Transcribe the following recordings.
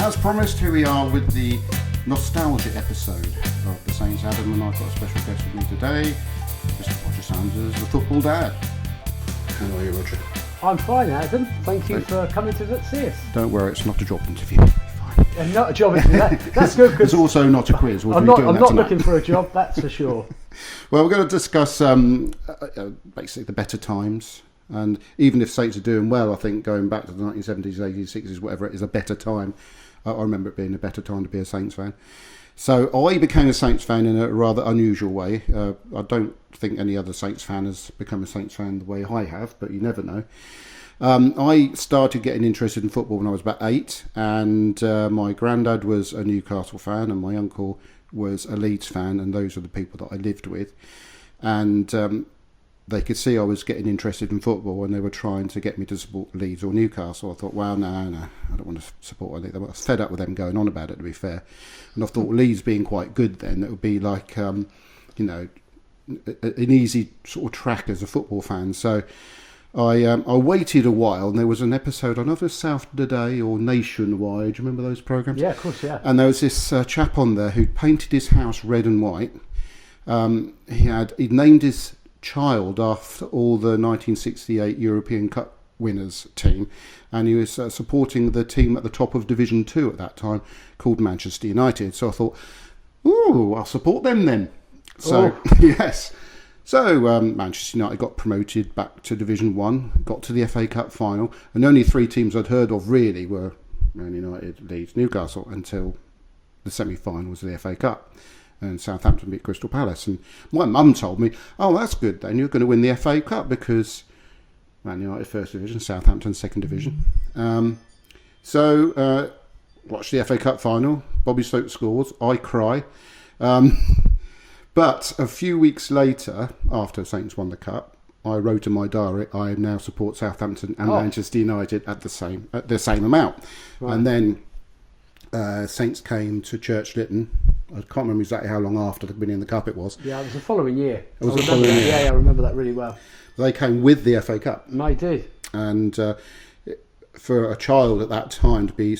As promised, here we are with the nostalgia episode of the Saints. Adam and I've got a special guest with me today, Mr. Roger Sanders, the football dad. How are you, Roger? I'm fine, Adam. Thank you for coming to see us. Don't worry, it's not a job interview. It'll be fine. And not a job interview. That's good. It's also not a quiz. I'm not looking for a job, that's for sure. Well, we're going to discuss basically the better times. And even if Saints are doing well, I think going back to the 1970s, 80s, 60s, whatever, it is a better time. I remember it being a better time to be a Saints fan. So I became a Saints fan in a rather unusual way. I don't think any other Saints fan has become a Saints fan the way I have, but you never know. I started getting interested in football when I was about 8, and my granddad was a Newcastle fan and my uncle was a Leeds fan, and those are the people that I lived with. And they could see I was getting interested in football, and they were trying to get me to support Leeds or Newcastle. I thought, well, no, I don't want to support Leeds. I was fed up with them going on about it, to be fair. And I thought Leeds being quite good then, it would be like, an easy sort of track as a football fan. So I waited a while, and there was an episode, I don't know if it was South Today or Nationwide. Do you remember those programmes? Yeah, of course, yeah. And there was this chap on there who'd painted his house red and white. He'd named his child after all the 1968 European Cup winners team, and he was supporting the team at the top of Division 2 at that time called Manchester United. So I thought, ooh, I'll support them then. So yes, so Manchester United got promoted back to Division 1, got to the FA Cup final, and only 3 teams I'd heard of really were Man United, Leeds, Newcastle, until the semi-finals of the FA Cup. And Southampton beat Crystal Palace. And my mum told me, oh, that's good then, you're going to win the FA Cup, because Man United first division, Southampton second division. So watched the FA Cup final, Bobby Stokes scores, I cry. But a few weeks later, after Saints won the Cup, I wrote in my diary, I now support Southampton and Manchester United at the same amount. Right. And then Saints came to Church Lytton. I can't remember exactly how long after the winning of the Cup it was. Yeah, it was the following year. Yeah, I remember that really well. They came with the FA Cup. They did. And for a child at that time to be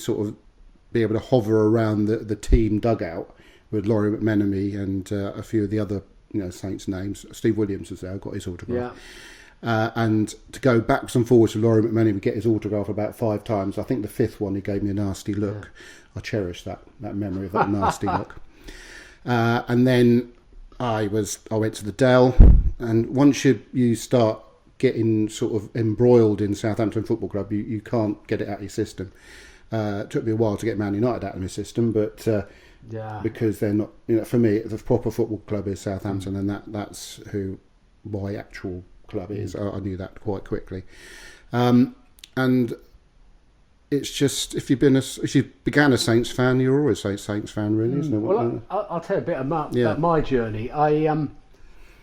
able to hover around the team dugout with Laurie McMenemy and a few of the other Saints names. Steve Williams was there, got his autograph. Yeah. And to go backwards and forwards with Laurie McMenemy, we get his autograph about 5 times. I think the 5th one he gave me a nasty look. Yeah. I cherish that memory of that nasty look. And then I went to the Dell, and once you start getting sort of embroiled in Southampton Football Club, you can't get it out of your system. It took me a while to get Man United out of my system, but because they're not, for me, the proper football club is Southampton, and that's who my actual club is. I knew that quite quickly, and it's just if you began a Saints fan, you're always a Saints fan, really, isn't it? Well, I'll tell you a bit about my journey. I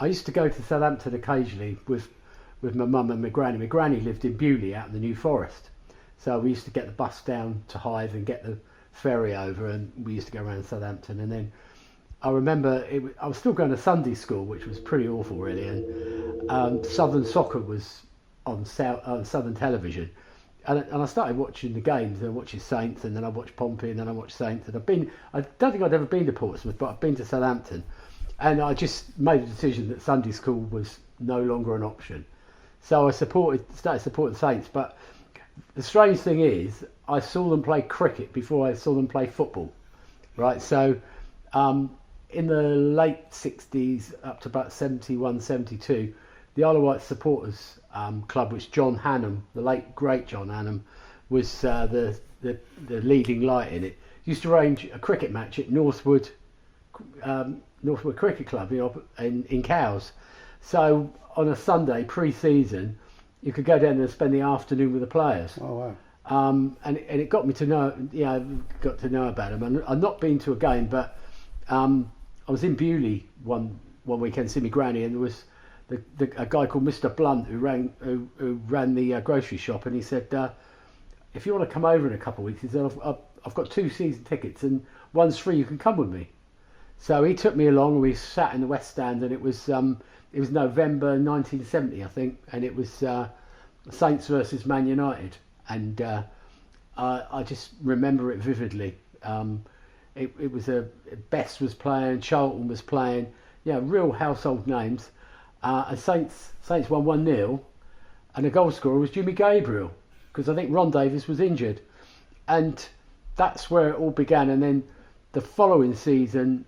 used to go to Southampton occasionally with my mum and my granny. My granny lived in Bewley out in the New Forest, so we used to get the bus down to Hythe and get the ferry over, and we used to go around Southampton. And then I remember I was still going to Sunday school, which was pretty awful, really. And Southern Soccer was on Southern Television. And I started watching the games, and I watched Saints, and then I watched Pompey, and then I watched Saints. And I don't think I'd ever been to Portsmouth, but I've been to Southampton. And I just made a decision that Sunday school was no longer an option. So I started supporting Saints. But the strange thing is, I saw them play cricket before I saw them play football. Right? So in the late 60s, up to about 71, 72, the Isle of Wight Supporters Club, which John Hannam, the late great John Hannam, was the leading light in it, used to arrange a cricket match at Northwood Cricket Club in Cowes. So on a Sunday pre-season, you could go down there and spend the afternoon with the players. Oh wow! And it got me to know, got to know about them. And I've not been to a game, but I was in Bewley one weekend, see my granny, and there was a guy called Mr. Blunt who ran the grocery shop, and he said, if you want to come over in a couple of weeks, he said, I've got 2 season tickets and one's free, you can come with me. So he took me along, and we sat in the West Stand, and it was November 1970, I think, and it was Saints versus Man United, and I just remember it vividly. It was Best was playing, Charlton was playing, real household names. And Saints won 1-0, and the goal scorer was Jimmy Gabriel, because I think Ron Davis was injured, and that's where it all began. And then the following season,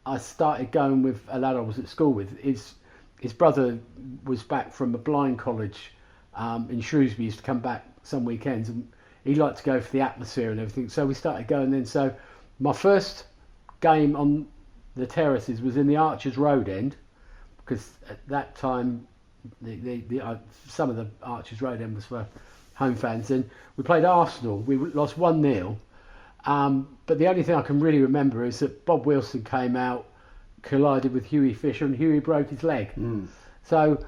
I started going with a lad I was at school with. His brother was back from a blind college in Shrewsbury. He used to come back some weekends, and he liked to go for the atmosphere and everything. So we started going then. So my first game on the terraces was in the Archers Road end, because at that time some of the Archers Road end was for home fans. And we played Arsenal. We lost 1-0. But the only thing I can really remember is that Bob Wilson came out, collided with Hughie Fisher, and Hughie broke his leg. So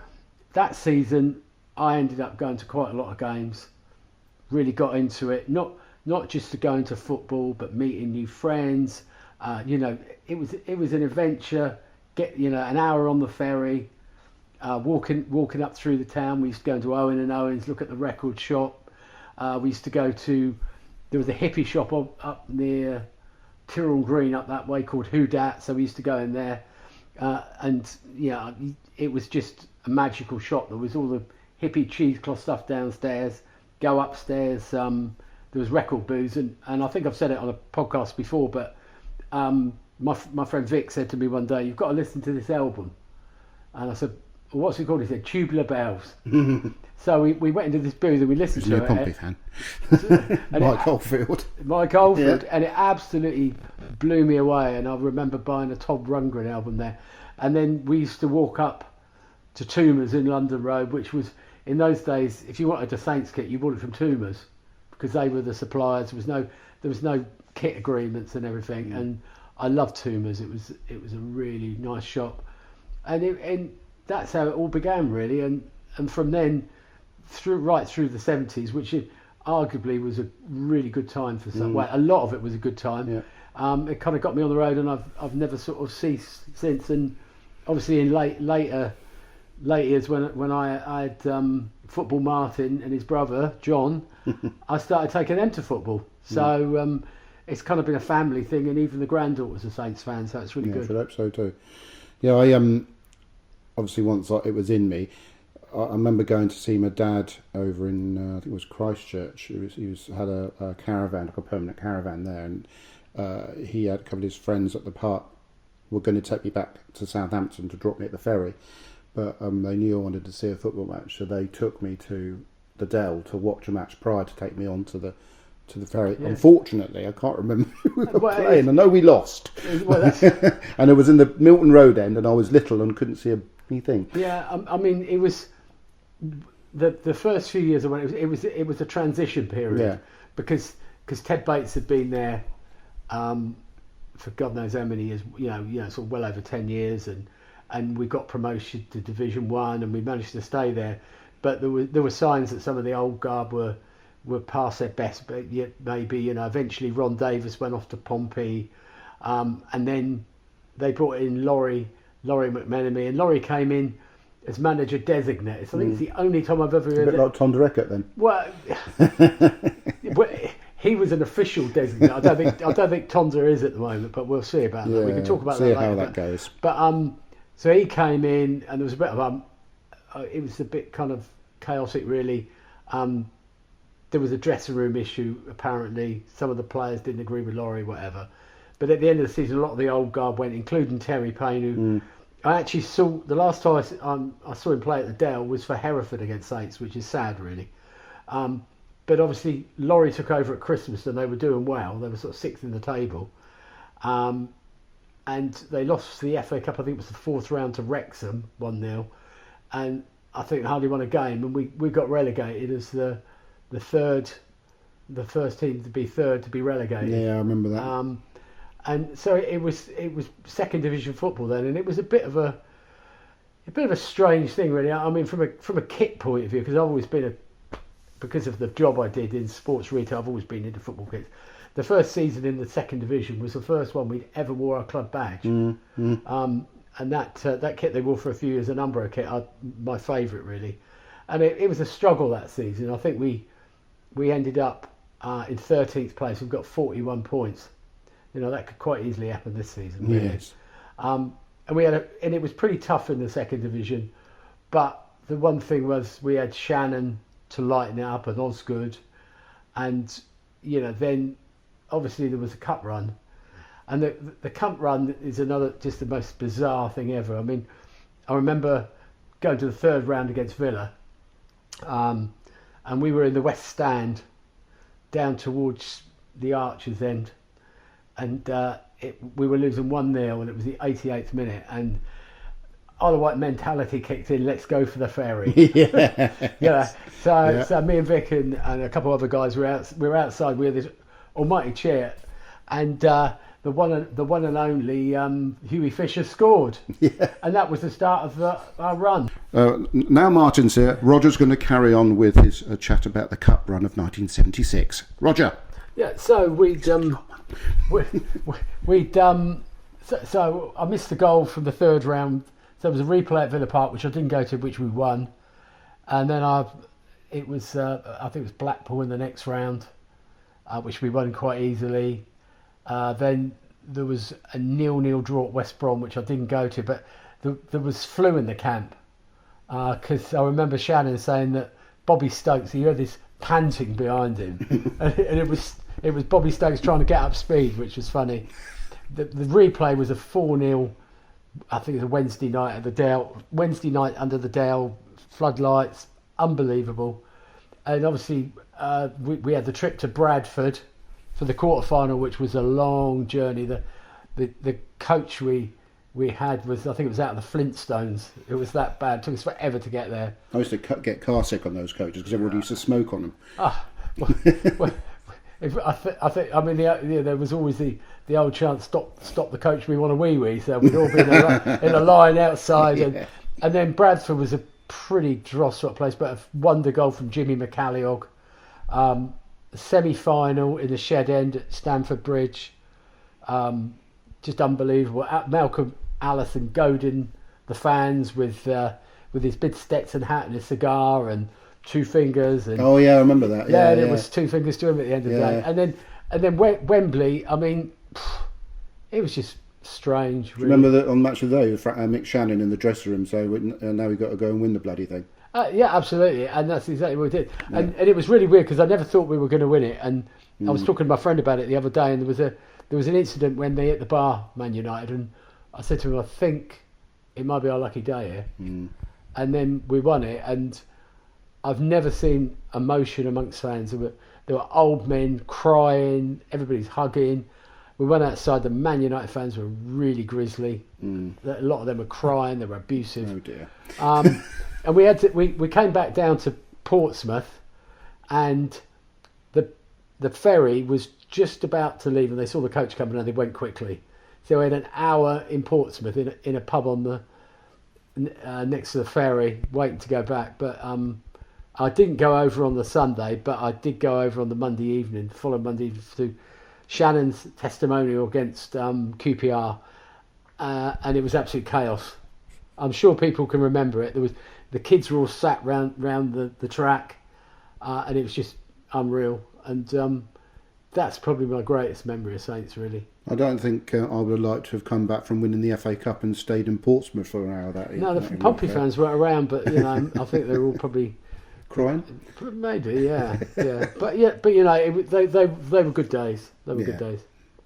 that season I ended up going to quite a lot of games, really got into it, not just to go into football, but meeting new friends. It was an adventure. Get an hour on the ferry, walking up through the town. We used to go into Owen and Owen's, look at the record shop. We used to go to, there was a hippie shop up near Tyrrell Green up that way called Who Dat, so we used to go in there, it was just a magical shop. There was all the hippie cheesecloth stuff downstairs. Go upstairs, there was record booths, and I think I've said it on a podcast before, but my friend Vic said to me one day, "You've got to listen to this album," and I said, well, "What's it called?" He said, "Tubular Bells." So we went into this booth and we listened to it. You're a Pompey fan. Mike Oldfield. Mike Oldfield, and it absolutely blew me away. And I remember buying a Todd Rundgren album there. And then we used to walk up to Toomer's in London Road, which was, in those days, if you wanted a Saints kit, you bought it from Toomer's, because they were the suppliers. There was no kit agreements and everything. And I loved Toomer's. It was a really nice shop, and that's how it all began, really. And from then, right through the 70s, which arguably was a really good time for some. Well, a lot of it was a good time. Yeah. It kind of got me on the road, and I've never sort of ceased since. And obviously in later years, when I had Football Martin and his brother John, I started taking them to football. So it's kind of been a family thing, and even the granddaughter's a Saints fan, so it's really good. I should hope so too. Yeah, I obviously once it was in me. I remember going to see my dad over in I think it was Christchurch. He had a caravan, like a permanent caravan there, and he had a couple of his friends at the park were going to take me back to Southampton to drop me at the ferry, but they knew I wanted to see a football match, so they took me to the Dell to watch a match prior to take me on to the ferry. Yeah. Unfortunately, I can't remember who we were playing. I know we lost, and it was in the Milton Road end, and I was little and couldn't see anything. Yeah, I mean, it was. The first few years I went, it was a transition period. Yeah. because Ted Bates had been there for God knows how many years, sort of well over 10 years, and we got promotion to Division 1 and we managed to stay there, but there were signs that some of the old guard were past their best, but yet maybe eventually Ron Davis went off to Pompey, and then they brought in Laurie McMenemy, and Laurie came in as manager designate. So I think it's the only time I've ever heard. A bit like Tonda Eckert then. Well, he was an official designate. I don't think Tonda is at the moment, but we'll see about that. We can talk about that later. See how that goes. But so he came in, and there was a bit of it was a bit kind of chaotic, really. There was a dressing room issue. Apparently, some of the players didn't agree with Laurie, whatever. But at the end of the season, a lot of the old guard went, including Terry Payne, who I actually saw. The last time I saw him play at the Dell was for Hereford against Saints, which is sad, really. But obviously, Laurie took over at Christmas, and they were doing well. They were sort of sixth in the table, and they lost the FA Cup. I think it was the fourth round to Wrexham, 1-0, and I think hardly won a game. And we got relegated as the first team to be third to be relegated. Yeah, I remember that. And so it was second division football then, and it was a bit of a strange thing, really. I mean, from a kit point of view, because I've always been because of the job I did in sports retail, I've always been into football kits. The first season in the second division was the first one we'd ever wore our club badge. And that kit they wore for a few years, an Umbro kit, my favourite, really. And it was a struggle that season. I think we ended up in 13th place. We've got 41 points. You know, that could quite easily happen this season. Really. Yes. And it was pretty tough in the second division, but the one thing was we had Shannon to lighten it up and Osgood, and you know, then obviously there was a cup run, and the cup run is just the most bizarre thing ever. I mean, I remember going to the third round against Villa, and we were in the West Stand, down towards the Archers end, and we were losing 1-0, and it was the 88th minute, and Isle of Wight mentality kicked in. Let's go for the ferry. Yeah. Yeah. So me and Vic and a couple of other guys were outside. We had this almighty cheer, and the one and only Hughie Fisher scored, and that was the start of our run. Now Martin's here. Roger's going to carry on with his chat about the cup run of 1976. Roger. Yeah. So so I missed the goal from the third round. So there was a replay at Villa Park, which I didn't go to, which we won, and then I think it was Blackpool in the next round, which we won quite easily. Then there was a 0-0 draw at West Brom, which I didn't go to, but there was flu in the camp, because I remember Shannon saying that Bobby Stokes, he heard this panting behind him, and it was Bobby Stokes trying to get up speed, which was funny. The replay was a 4-0. I think it was a Wednesday night at the Dale. Wednesday night under the Dale, floodlights, unbelievable. And obviously, we had the trip to Bradford for the quarter-final, which was a long journey. The coach we had was, I think it was out of the Flintstones. It was that bad. It took us forever to get there. I used to get car sick on those coaches because everybody used to smoke on them. I mean, there was always the old chance, stop the coach, we want a wee. So we'd all be in a line outside, and then Bradford was a pretty dross sort of place, but a wonder goal from Jimmy McCalliog. Semi-final in the Shed End at Stamford Bridge, just unbelievable. Malcolm Allison goading the fans with his big Stetson hat and his cigar and two fingers. And, oh yeah, I remember that. Yeah, and it was two fingers to him at the end of the day. And then Wembley. I mean, it was just strange. Really. Remember that on Match of the Day, Mick Shannon in the dressing room saying, "Now we've got to go and win the bloody thing." Yeah, absolutely, and that's exactly what we did. Yeah. And it was really weird because I never thought we were going to win it. And I was talking to my friend about it the other day, and there was an incident when they hit the bar, Man United, and I said to him, "I think it might be our lucky day here." And then we won it, and I've never seen emotion amongst fans. There were old men crying, everybody's hugging. We went outside, the Man United fans were really grisly. A lot of them were crying, they were abusive. Oh dear. And we came back down to Portsmouth, and the ferry was just about to leave, and they saw the coach coming and they went quickly. So we had an hour in Portsmouth in a pub on the next to the ferry, waiting to go back. But I didn't go over on the Sunday, but I did go over on the following Monday evening, to Shannon's testimonial against QPR, and it was absolute chaos. I'm sure people can remember it. The kids were all sat round the track, and it was just unreal. And that's probably my greatest memory of Saints, really. I don't think I would have liked to have come back from winning the FA Cup and stayed in Portsmouth for an hour that evening. No, the Pompey fans weren't around, but you know, I think they were all probably crying. Maybe, yeah. But you know, they were good days. They were good days.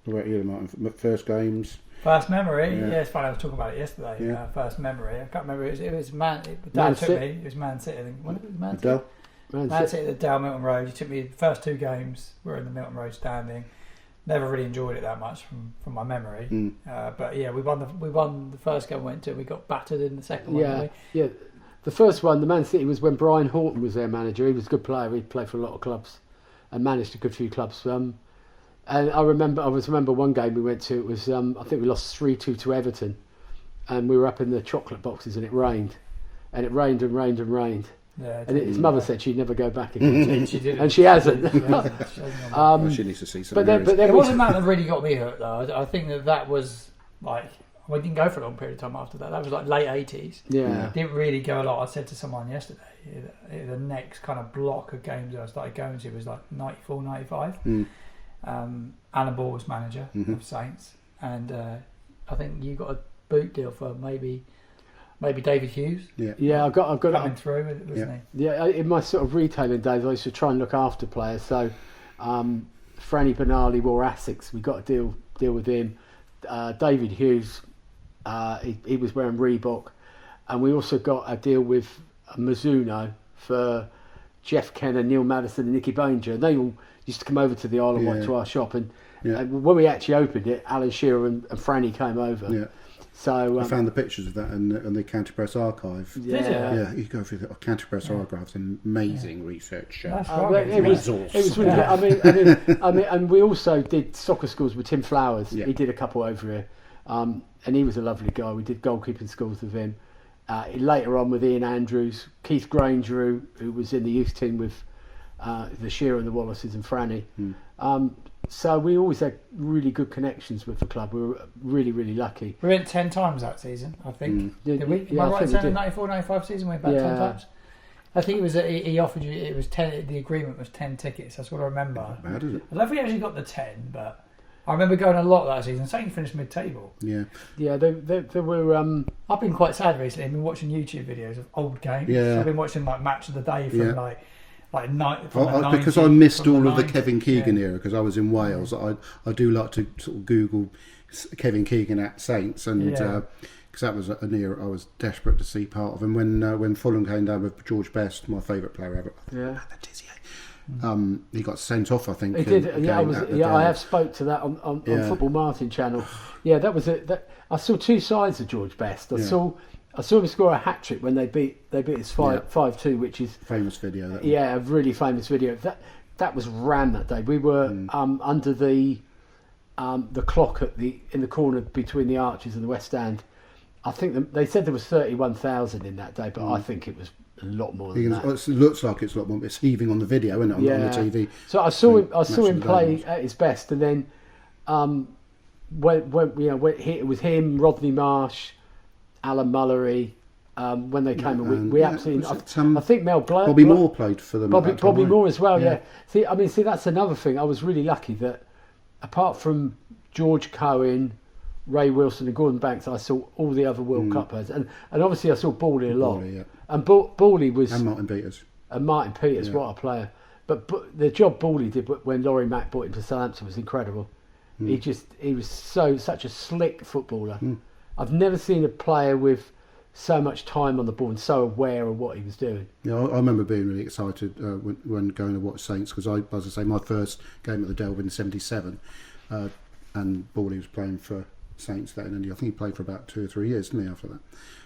What about you, Martin? First games. First memory, it's funny. I was talking about it yesterday. Yeah. First memory, I can't remember. It was Man. Dad took me. It was Man City. I think. When it was Man City. Man City at the Dale Milton Road. He took me the first two games. We were in the Milton Road standing. Never really enjoyed it that much from my memory. But yeah, we won the first game we went to. We got battered in the second one. Yeah. The first one, the Man City, was when Brian Horton was their manager. He was a good player. He played for a lot of clubs and managed a good few clubs. And I remember one game we went to. It was I think we lost 3-2 to Everton, and we were up in the chocolate boxes, and it rained, and it rained and rained and rained. Yeah, and his mother said she'd never go back again, she didn't. And she hasn't. She needs to see something. But then it wasn't that really got me hurt though. I think that was like, we didn't go for a long period of time after that. That was like late 80s. Yeah. Didn't really go a lot. I said to someone yesterday, the next kind of block of games I started going to was like 94, 95. Alan Ball was manager of Saints, and I think you got a boot deal for maybe David Hughes. I got coming through, wasn't he? Yeah, in my sort of retailing days, I used to try and look after players. So, Franny Benali wore Asics. We got a deal with him. David Hughes, he was wearing Reebok, and we also got a deal with Mizuno for Jeff Kenner, Neil Madison, and Nicky Banger. And they all used to come over to the Isle of Wight to our shop, and when we actually opened it, Alan Shearer and Franny came over. Yeah. So I found the pictures of that in the County Press archive. Yeah, you go through the County Press archives, amazing research. That's it was really good. I mean, and we also did soccer schools with Tim Flowers. He did a couple over here, and he was a lovely guy. We did goalkeeping schools with him. Later on with Ian Andrews, Keith Granger, who was in the youth team with the Shearer and the Wallaces and Franny. So we always had really good connections with the club. We were really, really lucky. We went 10 times that season, I think. Did we? Am I right saying the 94-95 season we went about 10 times? I think it was he offered you, it was 10, the agreement was 10 tickets, that's what I remember. Not bad, is it? I don't think we actually got the 10, but I remember going a lot that season. Saints finished mid-table. Yeah, there were... I've been quite sad recently. I've been watching YouTube videos of old games. Yeah. I've been watching like Match of the Day from because I missed all of the Kevin Keegan era because I was in Wales. I do like to sort of Google Kevin Keegan at Saints, and because that was an era I was desperate to see part of. And when Fulham came down with George Best, my favourite player ever, he got sent off. I think he did. I have spoke to that on Football Martin channel. Yeah, that was it. I saw two sides of George Best. I saw him score a hat trick when they beat us 5-2, which is famous video. A really famous video. That was ram that day. We were under the clock in the corner between the Arches and the West Stand. I think they said there was 31,000 in that day, but I think it was a lot more than that. It looks like it's a lot more. It's heaving on the video, isn't it, on the TV? So I saw him play at his best, and then it was him, Rodney Marsh, Alan Mullery, when they came, and we absolutely. I think Mel Blair, Bobby Moore played for them. Bobby Moore as well. Yeah. See, that's another thing. I was really lucky that, apart from George Cohen, Ray Wilson, and Gordon Banks, I saw all the other World Cup players, and obviously I saw Bawley a lot. And Bawley was and Martin Peters. What a player! But the job Bawley did when Laurie Mack brought him to Southampton was incredible. He was such a slick footballer. I've never seen a player with so much time on the ball and so aware of what he was doing. Yeah, I remember being really excited when going to watch Saints because as I say, my first game at the Delve in '77, and Bawley was playing for Saints then, and I think he played for about 2 or 3 years, didn't he, after that?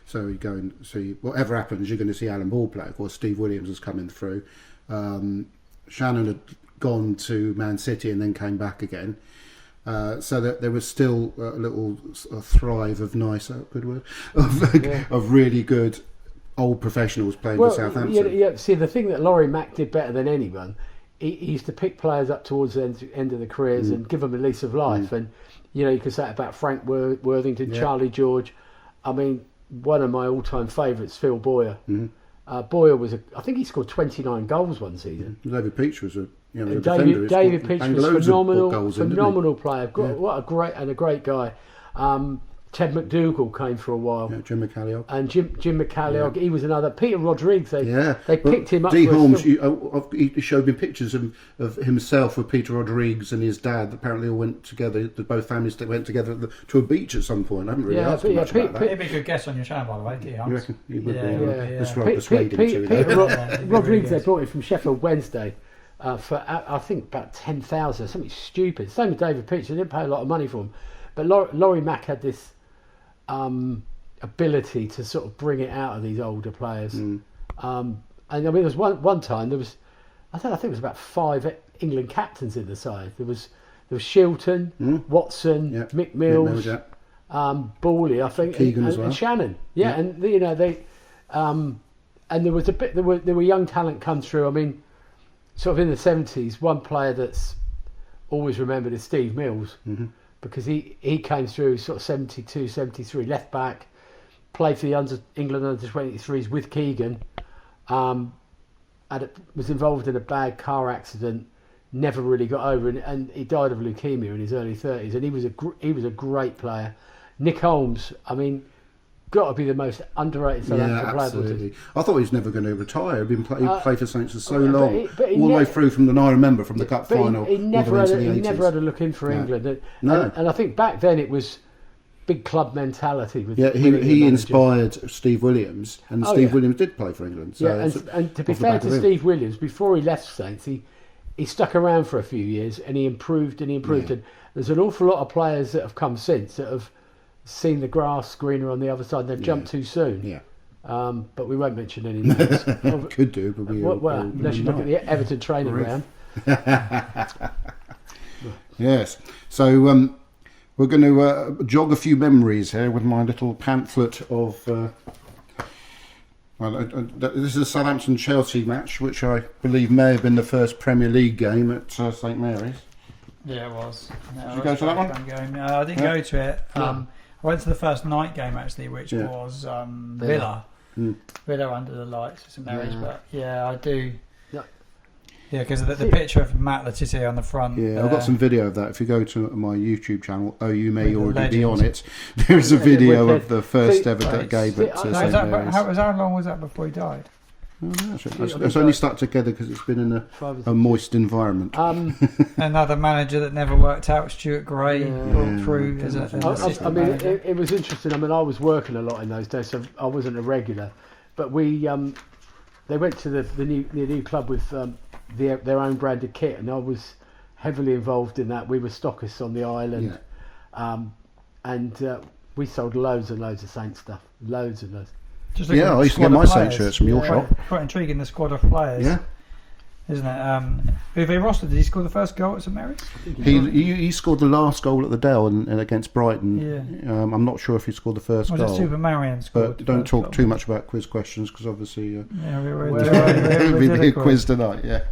So you go and see whatever happens, you're going to see Alan Ball play. Of course, Steve Williams was coming through. Shannon had gone to Man City and then came back again. So that there was still a little thrive of of really good old professionals playing for Southampton. See, the thing that Laurie Mack did better than anyone, he used to pick players up towards the end of the careers and give them a lease of life. And you could say it about Frank Worthington, Charlie George. I mean, one of my all-time favourites, Phil Boyer. Boyer I think he scored 29 goals one season. David Peach was a David Peach was phenomenal player. What a great guy. Ted McDougall came for a while. Yeah, Jim McCalliog. And Jim McCalliog, he was another. Peter Rodrigues, they picked him up. D. Holmes, he showed me pictures of himself with Peter Rodrigues and his dad. Apparently all went together, both families went together to a beach at some point. I haven't really asked much about that. He'd be a good guest on your channel, by the way, D. Holmes. You reckon? He would be. Peter Rodrigues, they brought him from Sheffield Wednesday. For I think about 10,000, something stupid. Same with David Peach. They didn't pay a lot of money for him, but Laurie Mack had this ability to sort of bring it out of these older players. And I mean, there was one time I think it was about 5 England captains in the side. There was Shilton, Watson, Mick Mills, Bawley, I think, and Shannon. And they and there was there were young talent come through. I mean, sort of in the 70s, one player that's always remembered is Steve Mills. because he came through sort of 72, 73, left back, played for the England under-23s with Keegan, was involved in a bad car accident, never really got over it, and he died of leukemia in his early 30s, and he was a great player. Nick Holmes, I mean, got to be the most underrated Southampton player. Absolutely. I thought he was never going to retire. He played for Saints for so long, all the way through from I remember from the cup final. He never had a look in for England. And I think back then it was big club mentality. He inspired Steve Williams, and Steve Williams did play for England. So and to be fair to Steve Williams, before he left Saints, he stuck around for a few years and he improved. And there's an awful lot of players that have come since that have seen the grass greener on the other side. They've jumped too soon. Yeah. But we won't mention any names. Could do, but unless you look at the Everton training ground. Yes. So we're going to jog a few memories here with my little pamphlet of. This is a Southampton-Chelsea match, which I believe may have been the first Premier League game at St Mary's. Yeah, it was. Did you go to that one? I didn't go to it. I went to the first night game actually, which was Villa. Villa under the lights at St Mary's. But I do. Yeah, because the picture of Matt Letizia on the front. Yeah, I've got some video of that. If you go to my YouTube channel, you may already be on it. There is a video of the first ever game at St Mary's. How long was that before he died? It's only stuck together because it's been in a moist environment. Another manager that never worked out, Stuart Gray, brought through as an assistant manager. It was interesting. I mean, I was working a lot in those days, so I wasn't a regular. But they went to the new club with their own branded kit, and I was heavily involved in that. We were stockists on the island, and we sold loads and loads of Saints stuff, loads and loads. I used to get my Saints shirts from your shop. Quite intriguing, the squad of players, isn't it? Uwe Rosler, did he score the first goal at St Mary's? He scored the last goal at the Dell and against Brighton. Yeah. I'm not sure if he scored the first goal. Was it Super Marion scored? But don't talk too much about quiz questions because obviously we did a quiz tonight. Yeah.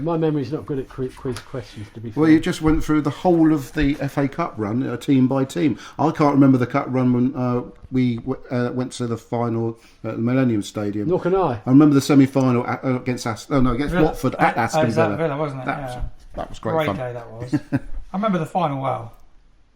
My memory's not good at quiz questions, to be fair. Well, you just went through the whole of the FA Cup run, team by team. I can't remember the cup run when we went to the final at the Millennium Stadium. Nor can I. I remember the semi-final against Watford at Aston Villa. Villa, wasn't it? That was great fun. Day that was. I remember the final well.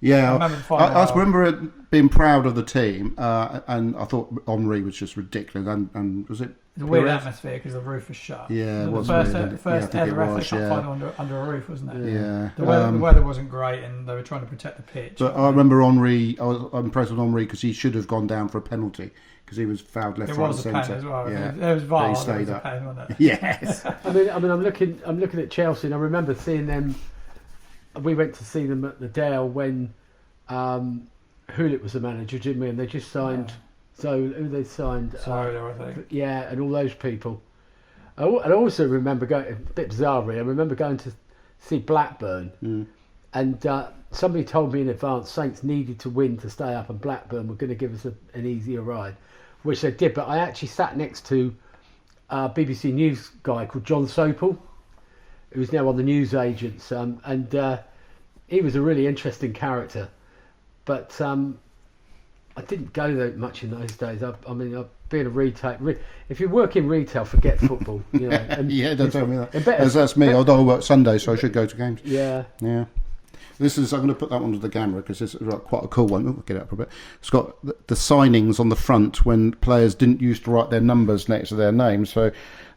Yeah, I remember being proud of the team, and I thought Henri was just ridiculous. And was it? It's a weird atmosphere because the roof was shut. Yeah, it was the first ever FA Cup final under a roof, wasn't it? Yeah. The weather wasn't great, and they were trying to protect the pitch. But I remember Henri. I was impressed with Henri because he should have gone down for a penalty because he was fouled left, right, centre. It was a pen as well. Yeah, there was VAR. He stayed up. Pen, wasn't it? Yes. I mean, I'm looking at Chelsea, and I remember seeing them. We went to see them at the Dale when Hulit was the manager, didn't we? And they just signed. Yeah. So who they signed? I think. Yeah, and all those people. I also remember going a bit bizarre. I remember going to see Blackburn, and somebody told me in advance Saints needed to win to stay up, and Blackburn were going to give us an easier ride, which they did. But I actually sat next to a BBC News guy called John Sopel, who's now on the news agents, and he was a really interesting character, but. I didn't go there much in those days. I mean, I've been a retail. If you work in retail, forget football. You know. And don't tell me that. That's me. Although I work Sunday, so I should go to games. Yeah. I'm going to put that one to the camera because it's quite a cool one. We'll get it up a bit. It's got the signings on the front when players didn't used to write their numbers next to their names. So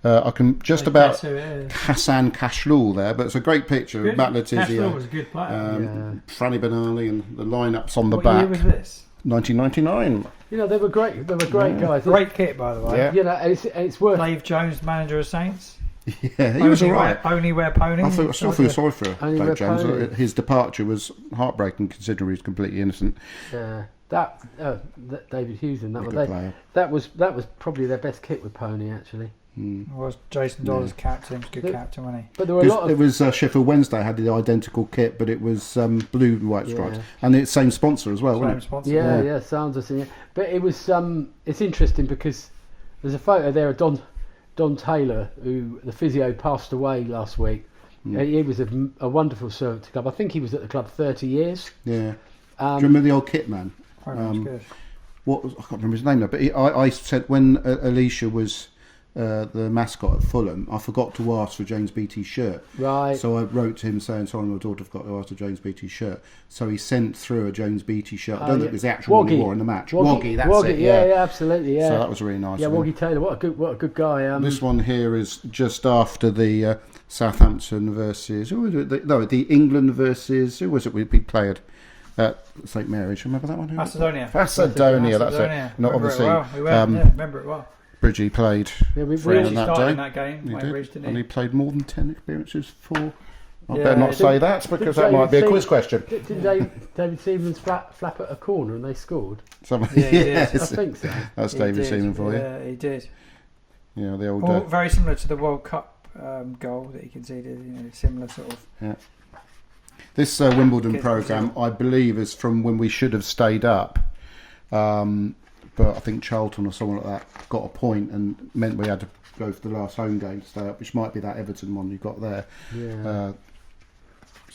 I can just about Hassan Kashlul there, but it's a great picture of Matt Letizia. Kashlul was a good player. Franny Benali and the lineups on the back. What year was this? 1999. You know, they were great. They were great guys. Great kit, by the way. Yeah. You know, it's worth. Dave Jones, manager of Saints. Yeah, he was all right. Only wear pony. I still feel sorry for Dave Jones. His departure was heartbreaking, considering he was completely innocent. That David Hughes and that was probably their best kit with pony actually. It was Jason Dollar's captain. He was a good captain, wasn't he? But there were a lot of... It was Sheffield Wednesday had the identical kit, but it was blue and white stripes, and it's same sponsor as well, wasn't it? Sponsor. Yeah, Sanderson. Yeah. But it was it's interesting because there's a photo there of Don Taylor, who the physio passed away last week, He was a wonderful servant to the club. I think he was at the club 30 years. Yeah. Do you remember the old kit man? Good. I can't remember his name now, but I said when Alicia was the mascot at Fulham, I forgot to ask for James Beattie's shirt. Right. So I wrote to him saying, sorry, my daughter forgot to ask for James Beattie's shirt. So he sent through a James Beattie shirt. I don't think it was the actual one he wore in the match. Woggy, that's it. Yeah, absolutely, yeah. So that was really nice. Yeah, Woggy Taylor, what a good guy. This one here is just after the Southampton versus... Who was it? The England versus... Who was it we played at St Mary's? Remember that one? Macedonia, that's it. Not obviously. Remember it well. Bridgie played Bridgie started in that game. He did. And he played more than 10 appearances for... I better not say that because that might be a quiz question. Did David Seaman's flap at a corner and they scored? Yes. I think so. That's David Seaman for you. Yeah, he did. Yeah, the old... very similar to the World Cup goal that he conceded, similar sort of... Yeah. This Wimbledon programme, I believe, is from when we should have stayed up. But I think Charlton or someone like that got a point and meant we had to go for the last home game to stay up, which might be that Everton one you got there. Yeah.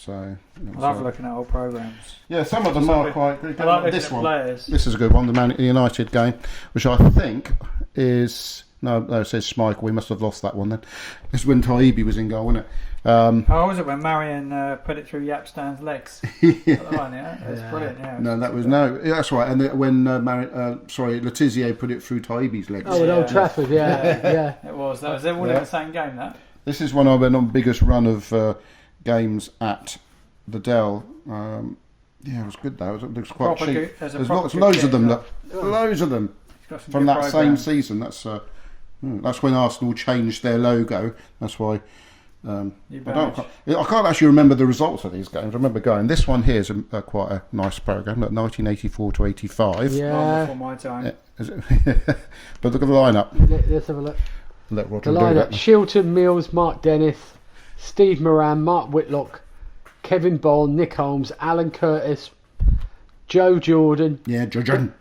I love looking at old programmes. Yeah, some of them are quite good. I like this one. Players. This is a good one, the Man United game, which I think is... No, it says Schmeichel. We must have lost that one then. This is when Taibbi was in goal, wasn't it? How was it when Marion put it through Yapstan's legs? That's brilliant. Yeah, no, that was that's right. And when Letizia put it through Taibbi's legs. Oh, at Old Trafford, yeah. It was. That was all in the same game. That. This is when I went on the biggest run of games at the Dell. It was good though. It was quite cheap. There's loads of them. Loads of them from that same season. That's when Arsenal changed their logo. That's why. I can't actually remember the results of these games. I remember going. This one here is quite a nice programme. 1984 to 85. Yeah. Before my time. But look at the lineup. Let's have a look. Let Roger do that. Shilton, Mills, Mark Dennis, Steve Moran, Mark Whitlock, Kevin Bond, Nick Holmes, Alan Curtis, Joe Jordan. Yeah, Jordan.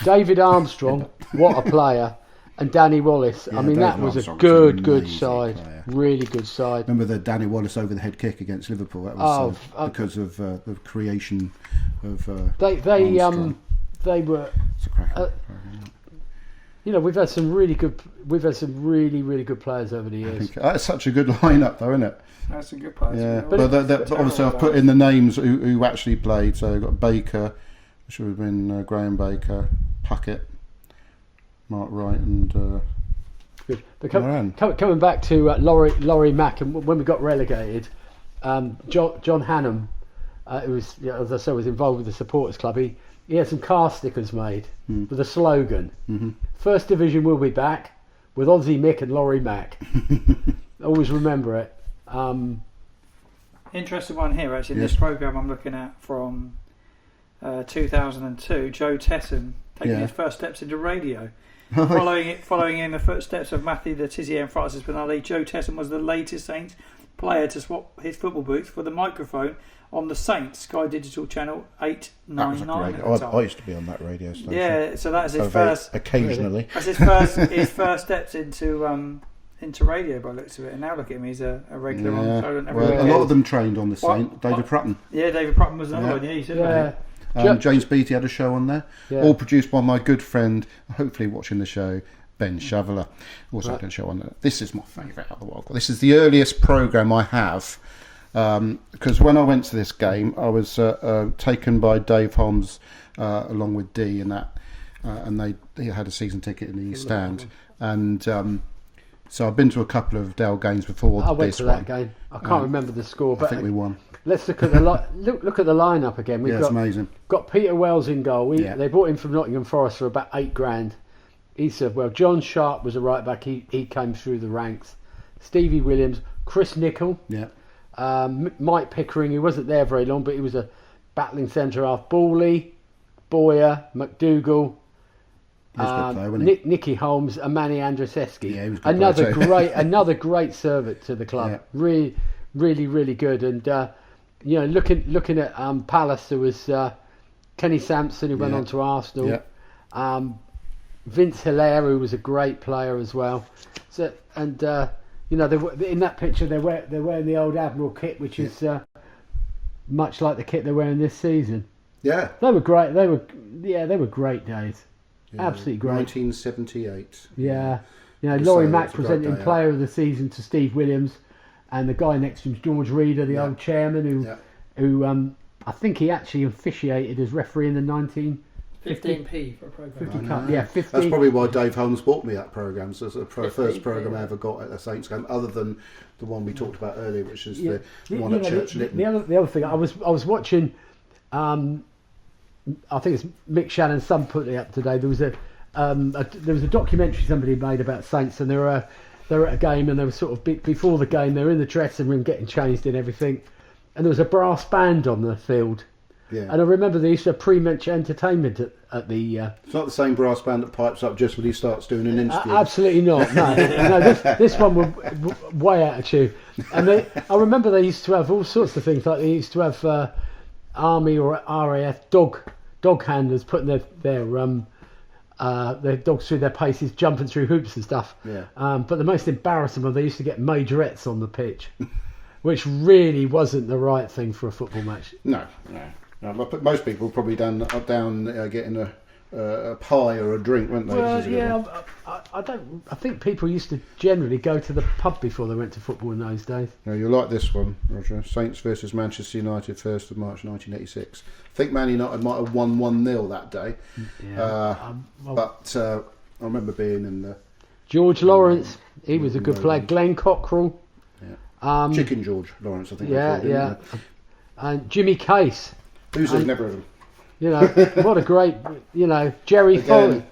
David Armstrong. What a player. And Danny Wallace. Yeah, that was a good side. Player. Really good side. Remember the Danny Wallace over the head kick against Liverpool? That was because of the creation of. They were. We've had some really good. We've had some really good players over the years. That's such a good lineup, though, isn't it? That's a good player. Yeah, but obviously I've put in the names who actually played. So we've got Baker, which would have been Graham Baker, Puckett, Mark Wright and good. But coming back to Laurie Mack, and when we got relegated, John Hannum, who was, as I said, was involved with the supporters club. He had some car stickers made with a slogan: "First Division will be back with Aussie Mick and Laurie Mack." Always remember it. Interesting one here, actually. Yes. This programme I'm looking at from 2002, Joe Tesson taking his first steps into radio. Following in the footsteps of Matthew Letizia and Francis Benali, Joe Tesson was the latest Saints player to swap his football boots for the microphone on the Saints Sky Digital Channel 899. I used to be on that radio station. Yeah, so that's his first. Occasionally, that's his first steps into radio by the looks of it. And now look at him; he's a regular on. A lot of them trained on the Saint. David Prutton. Yeah, David Prutton was another one. Yeah, he said. James Beattie had a show on there, all produced by my good friend, hopefully watching the show, Ben Shaveler. Also had a show on there. This is my favourite out of the world. This is the earliest programme I have, because when I went to this game, I was taken by Dave Holmes along with Dee and that, and they had a season ticket in the East Stand, and so I've been to a couple of Dale games before. I went to that game. I can't remember the score, but I think we won. Let's look at the look at the lineup again. We've got amazing. Got Peter Wells in goal. They bought him from Nottingham Forest for about $8,000. He said, well, John Sharp was a right back. He came through the ranks. Stevie Williams, Chris Nicol, Mike Pickering. He wasn't there very long, but he was a battling centre half. Bawley, Boyer, McDougall, Nicky Holmes, and Manny Andrzejewski. Yeah, he was good. Another great servant to the club. Yeah. Really good. And looking at Palace, there was Kenny Sampson, who went on to Arsenal. Yeah. Vince Hilaire, who was a great player as well. So, and in that picture they're wearing the old Admiral kit, which is much like the kit they're wearing this season. Yeah, they were great. They were great days. Yeah, absolutely great. 1978. Yeah, Laurie Mack presenting Player of the Season to Steve Williams, and the guy next to him is George Reader, the old chairman, who I think he actually officiated as referee in the 15p for a programme. 50 Cup. Yeah, 15. That's probably why Dave Holmes bought me that programme. So it's the first programme I ever got at a Saints game, other than the one we talked about earlier, which is the one at Church Lytton. The other thing, I was watching. I think it's Mick Shannon's son put it up today. There was a documentary somebody made about Saints, and they were at a game, and they were sort of before the game. They were in the dressing room getting changed and everything, and there was a brass band on the field. Yeah. And I remember they used to have pre-match entertainment at the. It's not the same brass band that pipes up just when he starts doing an interview. Absolutely not. No, this one was way out of tune. And I remember they used to have all sorts of things. Like they used to have Army or RAF dog handlers putting their dogs through their paces, jumping through hoops and stuff. Yeah. But the most embarrassing one, they used to get majorettes on the pitch, which really wasn't the right thing for a football match. No. But most people probably down getting a pie or a drink, weren't they? Well, yeah, I think people used to generally go to the pub before they went to football in those days. No, you'll like this one, Roger. Saints versus Manchester United, 1st of March 1986. I think Man United might have won 1-0 that day. Yeah. But I remember being in the... George Lawrence, he was a good player. Glenn Cockrell. Yeah. Chicken George Lawrence, I think. Yeah. And Jimmy Case. Who's never of them? What a great, Jerry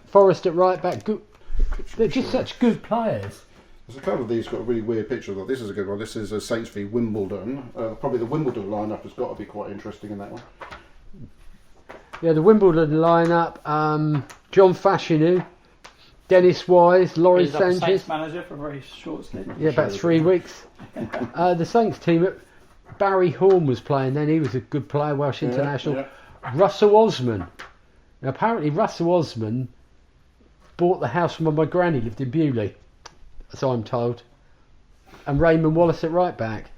Forrest at right back. Good, they're just such good players. There's a couple of these got a really weird picture. This is a good one. This is a Saints v Wimbledon. Probably the Wimbledon lineup has got to be quite interesting in that one. Yeah, the Wimbledon lineup. John Fashanu, Dennis Wise, Laurie Sanchez. Saints manager for a very short stint. Yeah, about 3 weeks. The Saints team. Barry Horn was playing then. He was a good player, Welsh international. Yeah. Russell Osman. Now, apparently Russell Osman bought the house from my granny, lived in Bewley, so I'm told. And Raymond Wallace at right back.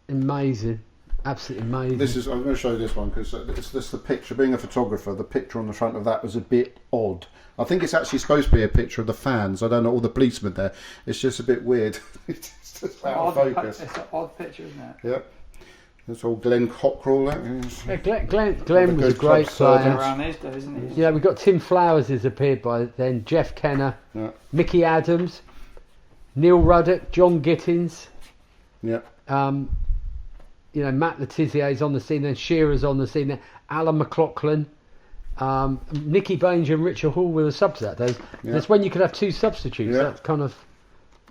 Amazing. Absolutely amazing. I'm going to show you this one because it's just the picture. Being a photographer, the picture on the front of that was a bit odd. I think it's actually supposed to be a picture of the fans. I don't know, all the policemen there. It's just a bit weird. It's just out of focus. It's an odd picture, isn't it? Yep. That's all Glenn Cockrell. Yeah, Glenn was a great player. Around these days, isn't he? Yeah, we've got Tim Flowers has appeared by then. Jeff Kenner, Mickey Adams, Neil Ruddock, John Gittins. Yeah. Matt Letizier's on the scene, then Shearer's on the scene, then Alan McLaughlin, Nicky Banger and Richard Hall were the subs that day. Yeah. That's when you could have two substitutes. Yeah. That's kind of...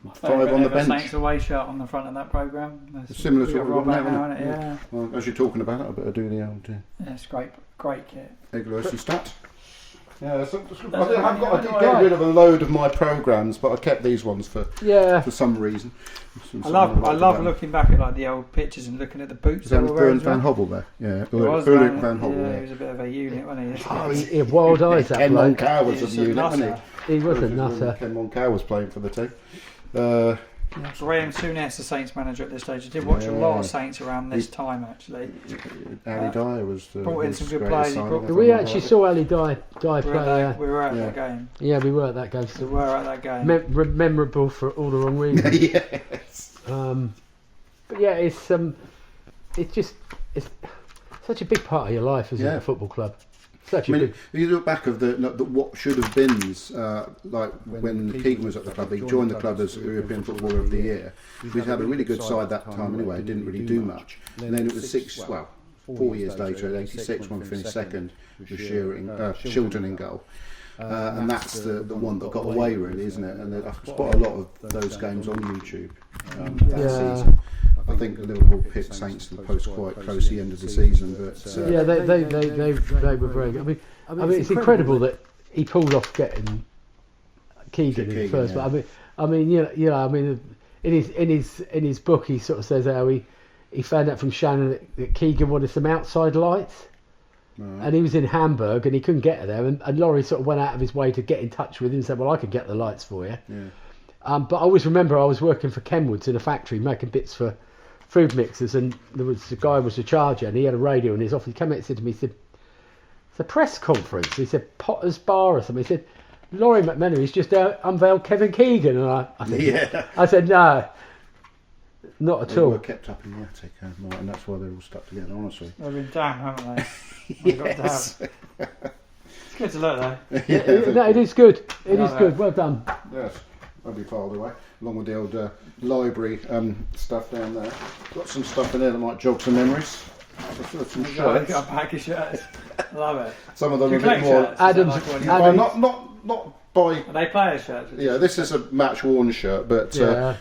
My favourite on the bench. Saints away shirt on the front of that programme. Similar to what we've got now, yeah. Well, as you're talking about it, I better do the old... Yeah, it's great kit. Egg stat. Yeah, I did get rid of a load of my programmes, but I kept these ones for some reason. I love looking back at like the old pictures and looking at the boots. Was that Van Hobble there? Yeah, Ulrich Van Hobble. Yeah, he was a bit of a unit, wasn't he? Oh, he had wild eyes, that Ken Moncow was a unit, wasn't he? He was a nutter. Ken Moncow was playing for the team. Graham Souness, the Saints manager at this stage. I did watch a lot of Saints around this time, actually. Ali Dyer was brought in some good players. We actually saw Ali Dyer play. We were at that game. Yeah, we were at that game. We were at that game. Memorable for all the wrong reasons. Yes. But yeah, it's such a big part of your life, isn't it? A football club. If you look back of the what should have beens, like when Keegan was at the club, he joined the club as European Footballer of the Year. We had a really good side that time anyway. It didn't really do much. And then it was 4 years later, at '86, when we finished second, with Shilton in goal. And that's the one that got away, really, isn't it? And I've spotted a lot of those games on YouTube that season. I think Liverpool picked Saints to the post quite close to the end of the season, but they were very good. I mean, it's incredible that he pulled off getting Keegan in the first. Yeah. But I mean, in his book, he sort of says how he found out from Shannon that Keegan wanted some outside lights. and he was in Hamburg and he couldn't get there, and Laurie sort of went out of his way to get in touch with him and said, well, I could get the lights for you. But I always remember I was working for Kenwood's in a factory making bits for food mixers, and there was a guy who was a charger, and he had a radio in his office. He came out and said to me, he said, it's a press conference. He said, Potter's Bar or something. He said, Laurie McMenary's just unveiled Kevin Keegan. And I said, no, not at all. They were kept up in the attic, and that's why they're all stuck together, honestly. They've been down, haven't they? Yes. It's good to look, though. No, it is good. It is good. Well done. Yes, that'll be filed away, along with the old library stuff down there. Got some stuff in there that might jog some memories. Some shirts. Got a pack of shirts. Love it. Some of them are a bit more. Adam's. Not by. Are they players' shirts? Yeah, this is a match worn shirt, but they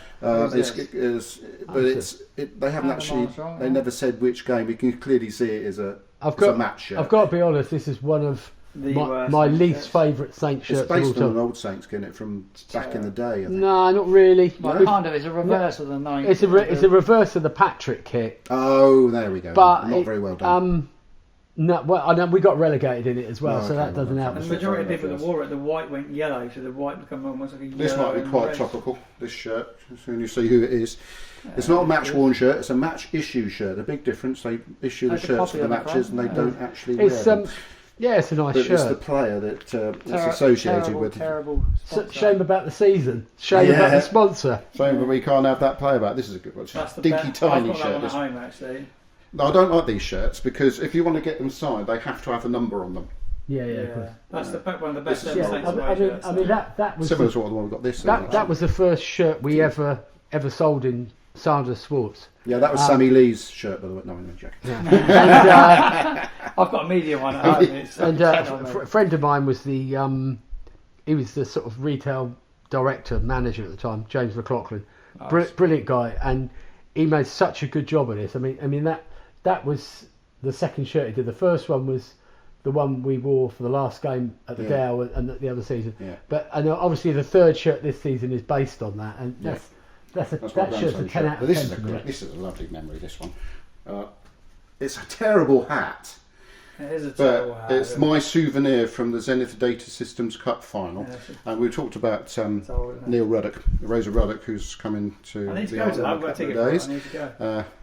haven't actually. They never said which game. You can clearly see it as a match shirt. I've got to be honest. This is one of my least favourite Saints shirts. It's based on an old Saints, isn't it, from back in the day? No, not really. Well, kind of. It's a reverse of the 90s. It's a reverse of the Patrick kit. Oh, there we go. But not very well done. No, well, I know we got relegated in it as well, so that doesn't help. And the majority of people that wore it, the white went yellow, so the white became almost like a yellow. This might be quite topical, this shirt, as soon as you see who it is. It's not a match worn shirt, it's a match issue shirt. The big difference, they issue the shirts for the matches and they don't actually wear them. Yeah, it's a nice shirt. It's the player that it's associated with. Terrible. Shame about the season. Shame about the sponsor. Shame that we can't have that player back. This is a good one. It's a dinky tiny shirt. I've got that one at home, actually. No, I don't like these shirts because if you want to get them signed, they have to have a number on them. Yeah. That's one of the best shirts. I mean that was similar to what the one we got this. That was the first shirt we ever sold in Sanders Sports. Yeah, that was Sammy Lee's shirt, by the way. No, I'm joking. Yeah. I've got a medium one at home. A friend of mine was he was the sort of retail director, manager at the time, James McLaughlin. Brilliant guy, and he made such a good job of this. I mean that was the second shirt he did. The first one was the one we wore for the last game at the Dale and the other season. Yeah. But and obviously the third shirt this season is based on that, and that shirt's a 10 out of 10. This is a lovely memory. This one. It's a terrible hat. It is a terrible hat. It's my souvenir from the Zenith Data Systems Cup final, and we talked about Neil Ruddock, Razor Ruddock, who's coming to the island in a couple of days.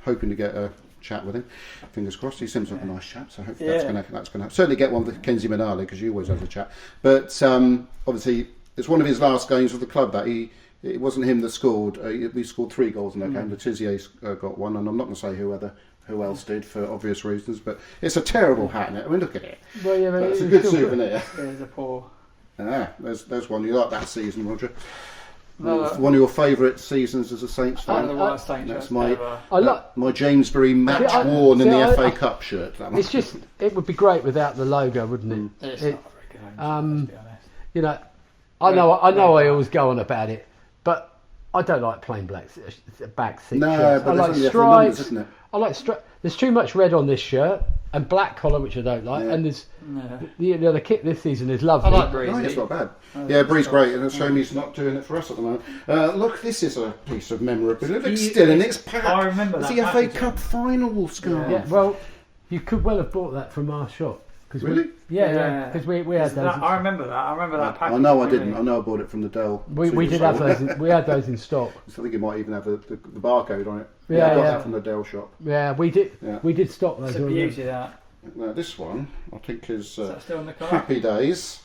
Hoping to get a chat with him. Fingers crossed. He seems like a nice chap, so hopefully that's going to happen. Certainly get one with Kenzie Manali because you always have a chat. But obviously, it's one of his last games with the club. That it wasn't him that scored. He scored 3 goals in that game. Letizier's got one, and I'm not going to say who else did for obvious reasons, but it's a terrible hat. I mean, look at it. Well, yeah, it's a good souvenir. It's a poor. There's one. You like that season, Roger? One of your favourite seasons as a Saints fan. That's my Jamesbury match worn in the FA Cup shirt. It's just, it would be great without the logo, wouldn't it? It's not very good. You know, I know I always go on about it, but I don't like plain black back shirts. But I like stripes. Isn't it? I like stripes. There's too much red on this shirt and black collar, which I don't like. And there's the kit this season is lovely. I like Breeze. No, it's not bad. Bree's great, and it's a shame he's not doing it for us at the moment. Look, this is a piece of memorability. Look, still in its pack. I remember that. It's the FA Cup final scarf. Yeah, well, you could well have bought that from our shop. Really? Because we had those. I remember that. I remember that package. I know I didn't. I know I bought it from the Dell. We did have those. We had those in stock. I think it might even have the barcode on it. I got that from the Dell shop. Yeah, we did. Yeah. We did stock those. It's a beauty that. Now this one, I think is still in the car? Happy Days.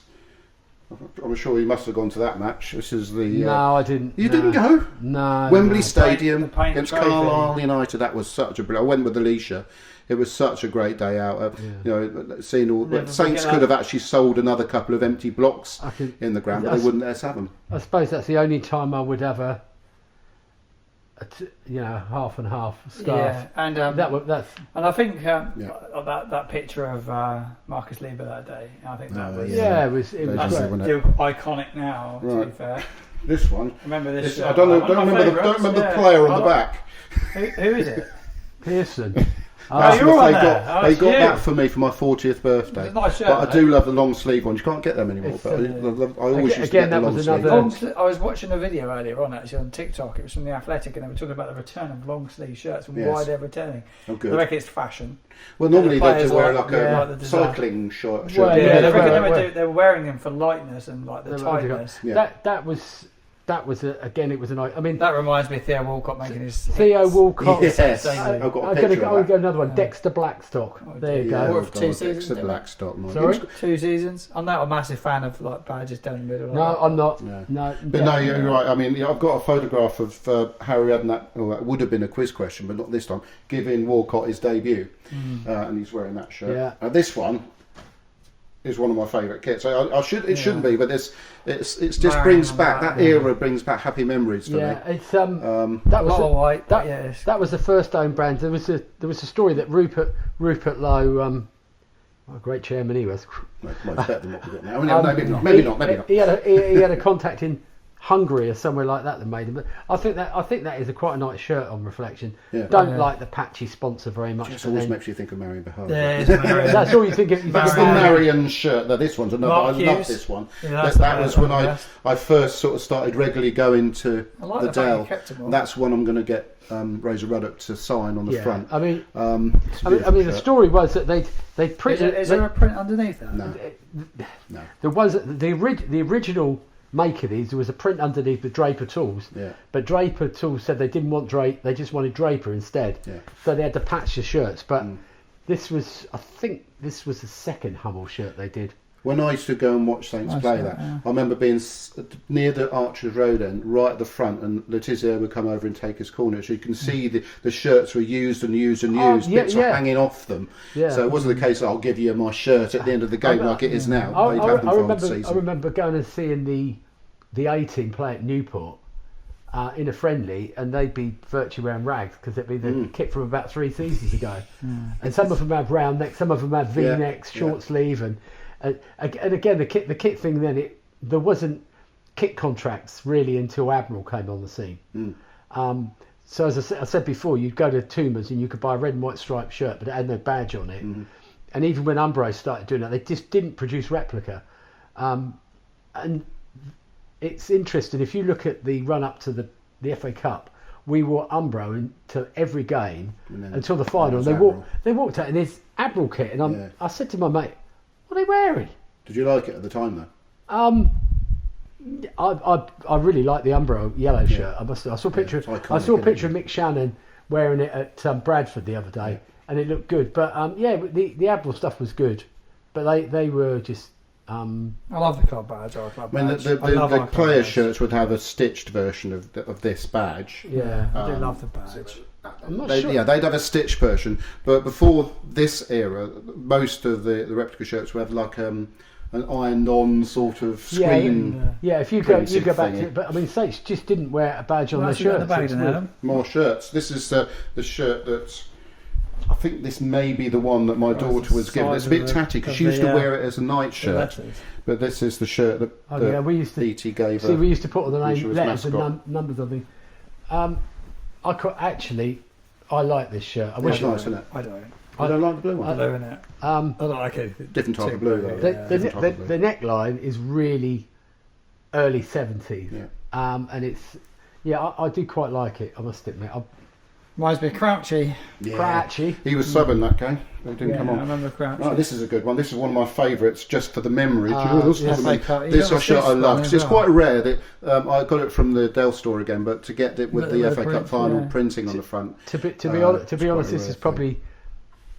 I'm sure you must have gone to that match. This is the. No, I didn't. You didn't go? No. Wembley Stadium against Carlisle United. That was such a brilliant. I went with Alicia. It was such a great day out. Seeing all Saints could have actually sold another couple of empty blocks in the ground, but they wouldn't let us have them. I suppose that's the only time I would have a half and half scarf. Yeah, and that's. And I think that picture of Marcus Lieber that day. I think that was. It was still iconic now. To be fair. This one. Remember this? I don't remember the player on the back. Who is it? Pearson. They got that for me for my 40th birthday. It's a nice shirt, but I do love the long sleeve ones. You can't get them anymore. But I always used to get the long sleeve. I was watching a video earlier on actually on TikTok. It was from The Athletic, and they were talking about the return of long sleeve shirts and why they're returning. Oh, good. I reckon it's fashion. Well, normally they wear like a cycling shirt. Well, they were wearing them for lightness and like the tightness. That was again. It was a nice. I mean, that reminds me of Theo Walcott making his. Theo Walcott. Yes, I've got another one. Dexter Blackstock. There you go. What, 2 seasons? Dexter Blackstock. Sorry, 2 seasons. I'm not a massive fan of like badges down the middle. No, I'm not. No, but no, you're right. I mean, I've got a photograph of Harry Redknapp. Well, that would have been a quiz question, but not this time. Giving Walcott his debut, and he's wearing that shirt. Yeah. This one is one of my favourite kits. It shouldn't be, but it's just brings back that era, brings back happy memories for me. It's that was the first own brand. There was a story that Rupert Lowe, a great chairman he was. Well, it's better than what we've got now. Maybe not. He had a contact in Hungary or somewhere like that made him. But I think that is quite a nice shirt on reflection. Yeah. Don't like the patchy sponsor very much. It always makes you think of Marion Bahar. Yeah, that's all you think of. That's the Marion shirt. Now this one's another. I love this one. Yeah, that was when I first sort of started regularly going to the Dell. That's one I'm going to get Razor Ruddock to sign on the front. I mean, the story was that they printed. Is there a print underneath that? No. There was the original make of these. There was a print underneath with Draper Tools, but Draper Tools said they didn't want Draper, they just wanted Draper instead, so they had to patch the shirts. But I think this was the second Hummel shirt they did. When I used to go and watch Saints play that, I remember being near the Archers Road end, right at the front, and Letizia would come over and take his corner. So you can see the shirts were used, bits were hanging off them. Yeah. So it wasn't the case, I'll give you my shirt at the end of the game like it is now. I remember going and seeing the A-team play at Newport in a friendly, and they'd be virtually wearing rags because it'd be the kit from about 3 seasons ago. And some of them had round necks, some of them had V-necks, short sleeve, and again, the kit thing. Then there wasn't kit contracts really until Admiral came on the scene. So as I said before, you'd go to Toomer's and you could buy a red and white striped shirt, but it had no badge on it. And even when Umbro started doing that, they just didn't produce replica. And it's interesting if you look at the run up to the FA Cup. We wore Umbro into every game until the final. They walked out in this Admiral kit, and I said to my mate, "What are they wearing?" Did you like it at the time though? I really like the Umbro yellow shirt. I saw a picture. I saw a picture of Mick Shannon wearing it at Bradford the other day, and it looked good. But the Admiral stuff was good, but they were just. I love the club badge. The player shirts would have a stitched version of this badge. Yeah, I do love the badge. I'm not sure. Yeah, they'd have a stitched version, but before this era, most of the replica shirts would have like an ironed-on sort of screen. If you go back to it, but I mean, Saints just didn't wear a badge on their shirts. More shirts. This is the shirt that. I think this may be the one that my daughter was given. It's a bit tatty because she used to wear it as a night shirt. But this is the shirt that we used to, E.T. gave her. We used to put all the name, letters and numbers on them. I like this shirt. It's nice, isn't it? I don't. I don't like the blue one. I don't it. I don't like it. Different type of blue though. The neckline is really early 70s. And it's I do quite like it, I must admit. Reminds me of Crouchy. Crouchy. He was subbing that game. They didn't come on. I remember Crouchy. Right, this is a good one. This is one of my favourites, just for the memory. This I shirt I love because it's quite rare that I got it from the Dell store again, but to get it with the FA Cup final printing on the front. To be honest, this is probably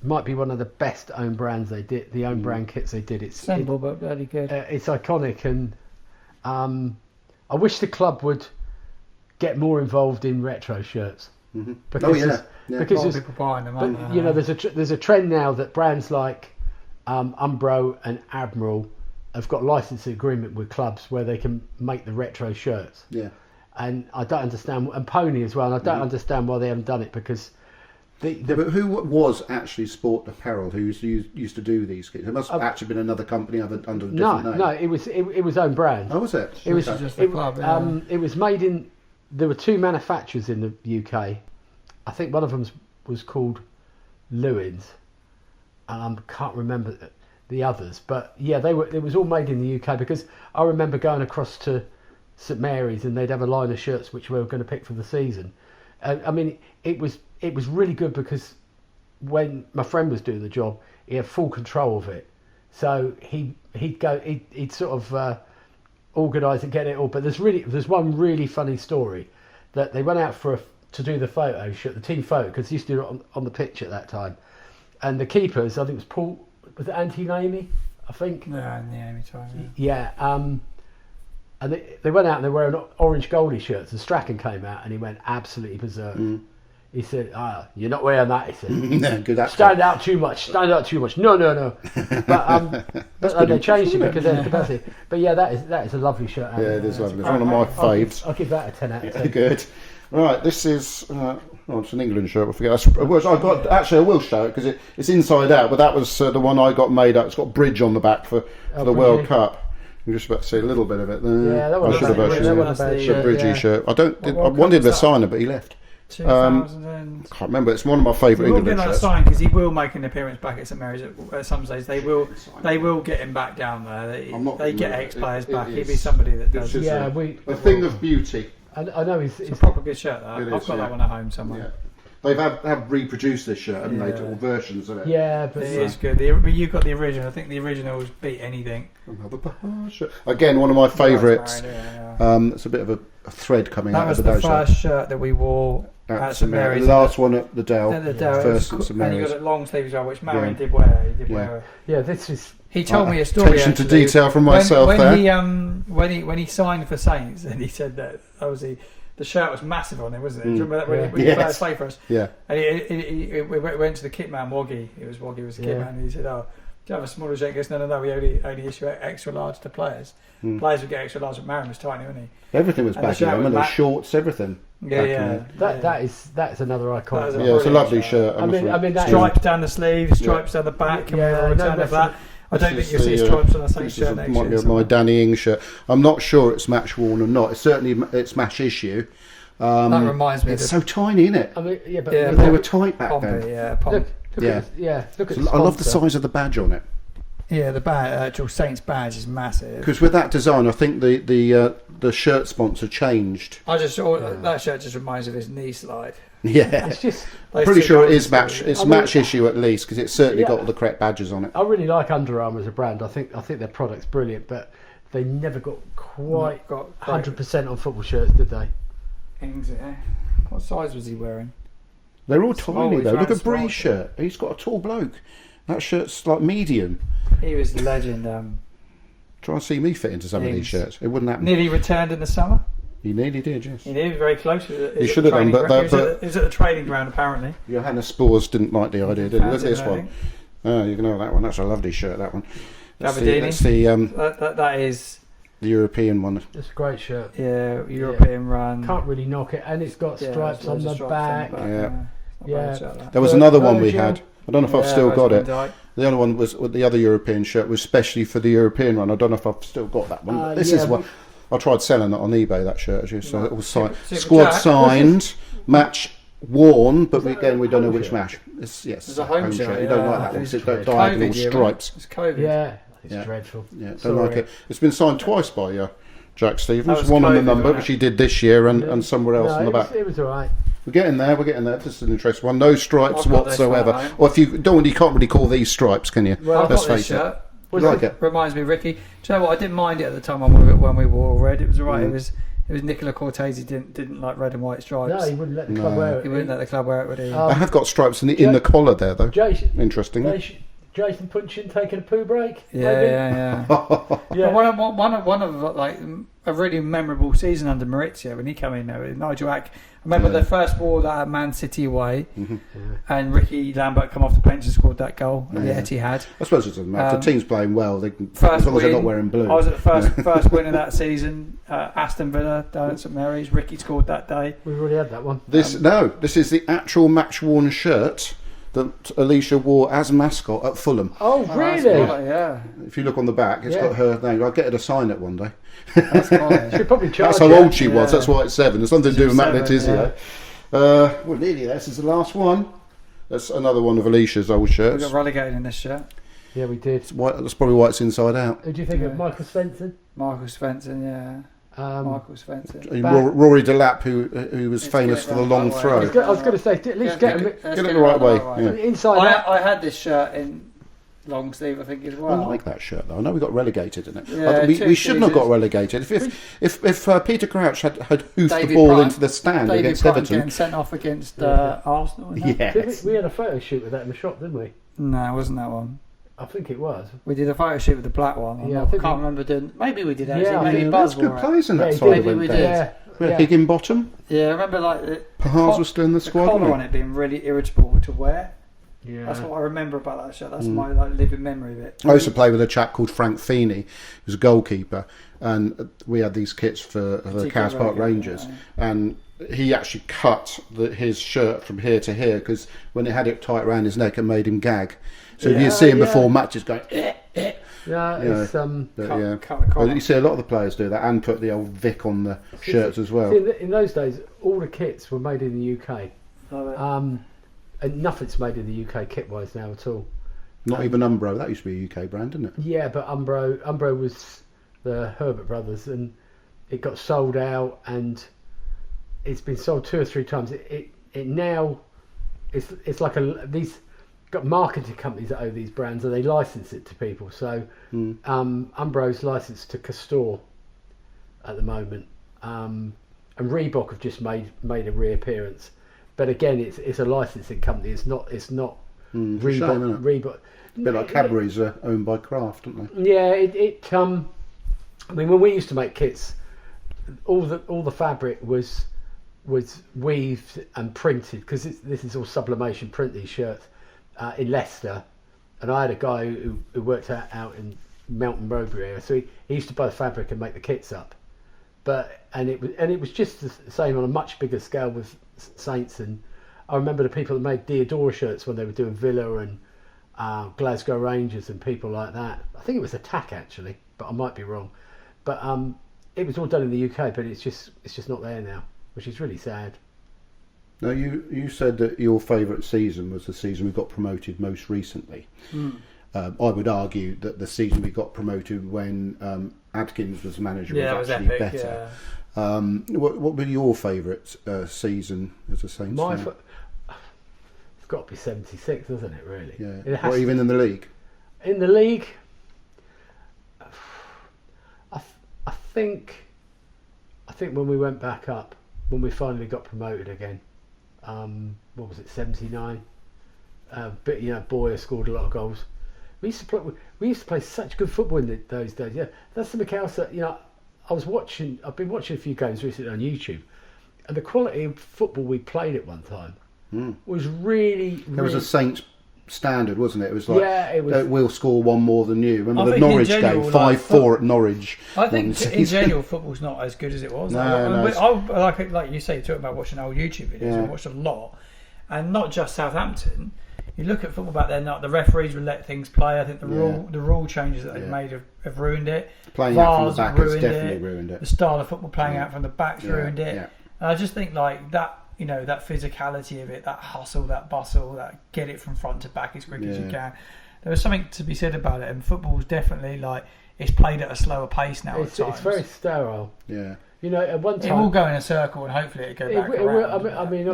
might be one of the best own brands they did. The own brand kits they did. It's simple but bloody good. It's iconic, and I wish the club would get more involved in retro shirts. Because because people buying them, but there's a trend now that brands like Umbro and Admiral have got licensing agreement with clubs where they can make the retro shirts. And I don't understand, and Pony as well. And I don't understand why they haven't done it because but who was actually Sport Apparel who used to do these kits? It must have actually been another company under a different name. No, it was own brand. Oh, was it? It was just the club. It was made in. There were 2 manufacturers in the UK. I think one of them was called Lewins, and I can't remember the others, but yeah, it was all made in the UK, because I remember going across to St Mary's and they'd have a line of shirts which we were going to pick for the season. I mean, it was really good, because when my friend was doing the job, he had full control of it. So he'd sort of organise and get it all. But there's one really funny story that they went out to do the photo shoot, the team photo, because he used to do it on the pitch at that time. And the keepers, I think it was Paul, was it Anti-Naimi, I think? Yeah, in the Amy time. Yeah. And they went out and they were wearing orange goalie shirts, and Strachan came out and he went absolutely berserk. He said, "You're not wearing that," he said. No, good. Stand out too much. No. But they changed it because of the capacity. But yeah, that is a lovely shirt. Yeah, it is lovely. It's one of my faves. I'll give that a 10 out of 10. Good. Right, this is it's an England shirt. I forget. I will show it because it's inside out. But that was the one I got made up. It's got bridge on the back for the World Cup. You're just about to see a little bit of it there. Yeah, that was a bridgy shirt. I wanted to sign it, but he left. 2000. I can't remember. It's one of my favourite England shirts. He will get that signed because he will make an appearance back at St Mary's at some stage. They will get him back down there. They get ex-players back. He'll be somebody that does. Yeah, a thing of beauty. I know it's a proper good shirt. I've got that one at home somewhere. Yeah. They've have reproduced this shirt, haven't they? All versions of it. Yeah, but it is good. But you've got the original. I think the originals beat anything. Another shirt. Again, one of my favourites. It's a bit of a thread coming out of the That was the first shirt that we wore at St Mary's. The last one at the Dell. At the Dell. First at St Mary's. And you got a long sleeve as well, which Marion did wear. This is. He told me a story. Attention to detail from myself when he signed for Saints, and he said that obviously the shirt was massive on him, wasn't it? Do you remember that when he first played for us? Yeah. And we went to the kit man, Woggy. Woggy was the kit man, and he said, "Oh, do you have a smaller shirt?" He goes, "No, we only issue extra large to players. Players would get extra large, but Marion was tiny, wasn't he?" Everything was back in them, and shorts, everything. Yeah. That is another icon. It's a lovely shirt. I mean stripes down the sleeves, stripes down the back. I don't think you'll see stripes on the same shirt next year. Might be my Danny Ings shirt. I'm not sure it's match worn or not. It's certainly it's match issue. That reminds me. It's so tiny, isn't it? I mean, but they were tight back then. Look at I love the size of the badge on it. Yeah, the actual Saints badge is massive. Because with that design, I think the shirt sponsor changed. I just thought that shirt just reminds me of his knee slide. Yeah, it's just. I'm pretty sure it is match. It's match issue at least because it's certainly got all the correct badges on it. I really like Under Armour as a brand. I think their product's brilliant, but they never got 100% on football shirts, did they? What size was he wearing? They're all tiny though. Look at Bree's shirt. He's got a tall bloke. That shirt's like medium. He was a legend. Try and see me fit into some of these shirts. It wouldn't happen. Nearly returned in the summer. He nearly did, yes. He did, very close. He should have done, but he was at the training ground apparently. Johannes Spors didn't like the idea, did he? Look at this one. Oh, you can have that one. That's a lovely shirt. That one. That's that is the European one. It's a great shirt. Yeah, European run. Can't really knock it, and it's got stripes on the back. Yeah. There was another one we had. I don't know if I've still got it. The other one was the other European shirt was specially for the European run. I don't know if I've still got that one. But this is one. I tried selling it on eBay, that shirt, so it was squad signed, match worn, but again we don't know which match. It's a home shirt. You don't like that one. It's got diagonal stripes. It's COVID. Yeah, it's dreadful. Yeah, don't like it. It's been signed twice by Jack Stevens. One on the number, which he did this year, and somewhere else on the back. It was all right. We're getting there. This is an interesting one. No stripes whatsoever. Or if you don't, you can't really call these stripes, can you? Well, let's face it. Like it. Reminds me, Ricky. Do you know what? I didn't mind it at the time when we wore red. It was alright. It was Nicola Cortese didn't like red and white stripes. No, he wouldn't let the club wear it. He wouldn't let the club wear it, would he? I have got stripes in the collar there, though. Interesting. Jason Punchin taking a poo break. Yeah. One of like a really memorable season under Maurizio when he came in there with Nigel Ack. I remember the first war that Man City away, and Ricky Lambert come off the bench and scored that goal. The Etihad. I suppose it doesn't matter. The team's playing well. They can, as long as they're not wearing blue. I was at the first win of that season. Aston Villa down at St Mary's. Ricky scored that day. We've already had that one. This is the actual match-worn shirt that Alicia wore as mascot at Fulham. Oh, really? Yeah. If you look on the back, it's got her name. I'll get her to sign it one day. That's fine. She'll probably charge. That's how old she was. That's why it's 7. There's something to do with Matt Letizia. Well, nearly there. This is the last one. That's another one of Alicia's old shirts. We got relegated in this shirt. Yeah, we did. That's probably why it's inside out. Who do you think of Michael Svensson? Michael Svensson, yeah. Michael Svensson. Rory Delap, who was famous for the long throw. I was going to say, at least get it the right way. Yeah. Inside out. I had this shirt in long sleeve, I think, as well. I like that shirt though. I know we got relegated in it. Yeah, we shouldn't have got relegated. If Peter Crouch had hoofed the ball into the stand against Everton, getting sent off against Arsenal. Yes. We had a photo shoot with that in the shop, didn't we? No, it wasn't that one. I think it was. We did a photo shoot with the black one. I can't remember doing. Maybe we did actually. Yeah, maybe Buzz good players in that side. Maybe we did. Higginbottom. Yeah, I remember Pahars was still in the squad. The collar on it being really irritable to wear. Yeah. That's what I remember about that shirt. That's my living memory of it. I used to play with a chap called Frank Feeney, who was a goalkeeper, and we had these kits for the Cows Park Rangers, and he actually cut his shirt from here to here because when it had it tight around his neck, it made him gag. So if you see him before matches going, it's But you see a lot of the players do that and put the old Vic on the shirts as well. In those days, all the kits were made in the UK. And nothing's made in the UK kit-wise now at all. Not even Umbro. That used to be a UK brand, didn't it? Yeah, but Umbro was the Herbert brothers, and it got sold out, and it's been sold 2 or 3 times. It now it's like these got marketing companies that own these brands, and they license it to people. So Umbro's licensed to Castore at the moment, and Reebok have just made a reappearance. But again, it's a licensing company. It's not Reebok. Shame, Reebok. A bit like Cadbury's are owned by Kraft, aren't they? Yeah, I mean, when we used to make kits, all the fabric was weaved and printed because this is all sublimation print, these shirts in Leicester, and I had a guy who worked out in Mountain Mowbray area, so he used to buy the fabric and make the kits up. And it was just the same on a much bigger scale with Saints, and I remember the people that made Diodora shirts when they were doing Villa and Glasgow Rangers and people like that. I think it was Attack actually, but I might be wrong. But it was all done in the UK, but it's just not there now, which is really sad. Now you said that your favourite season was the season we got promoted most recently. I would argue that the season we got promoted when Adkins was manager was actually epic, better. Yeah. What were your favourite season as a Saints fan? It's got to be 76, doesn't it? Really? Yeah. Or even in the league? In the league, I think when we went back up, when we finally got promoted again, what was it, 79? But Boyer scored a lot of goals. We used to play such good football in those days. Yeah, that's something else that I've been watching a few games recently on YouTube, and the quality of football we played at one time was really. There was a Saints standard, wasn't it? It was like we'll score one more than you. Remember the Norwich game, 5-4 at Norwich. I think in general football's not as good as it was. Like you say, you're talking about watching old YouTube videos. I watched a lot, and not just Southampton. You look at football back then, the referees would let things play. I think the rule changes that they've made have ruined it. Playing out from the back has definitely ruined it. The style of football playing out from the back's ruined it. Yeah. And I just think like that, that physicality of it, that hustle, that bustle, that get it from front to back as quick as you can. There was something to be said about it, and football's definitely it's played at a slower pace now. At times. It's very sterile. Yeah. At one time it will go in a circle, and hopefully it go back around. I mean,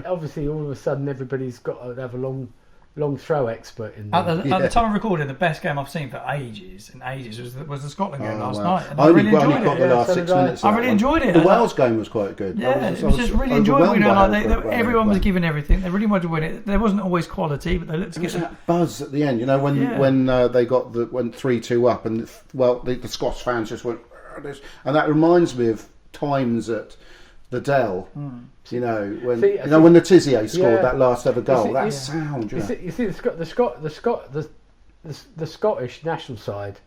obviously, all of a sudden, everybody's got to have a long throw expert in there. At the time of recording, the best game I've seen for ages was the Scotland game last night. And I really enjoyed it. The last 6 minutes. I really enjoyed it. The Wales game was quite good. Yeah, it was just really enjoyable. Everyone was giving everything. They really wanted to win it. There wasn't always quality, but they looked good. There was that buzz at the end. When they went 3-2 up, and the Scots fans just went, and that reminds me of times at the Dell. When the Tizier scored that last ever goal, that sound. You see, the Scottish national side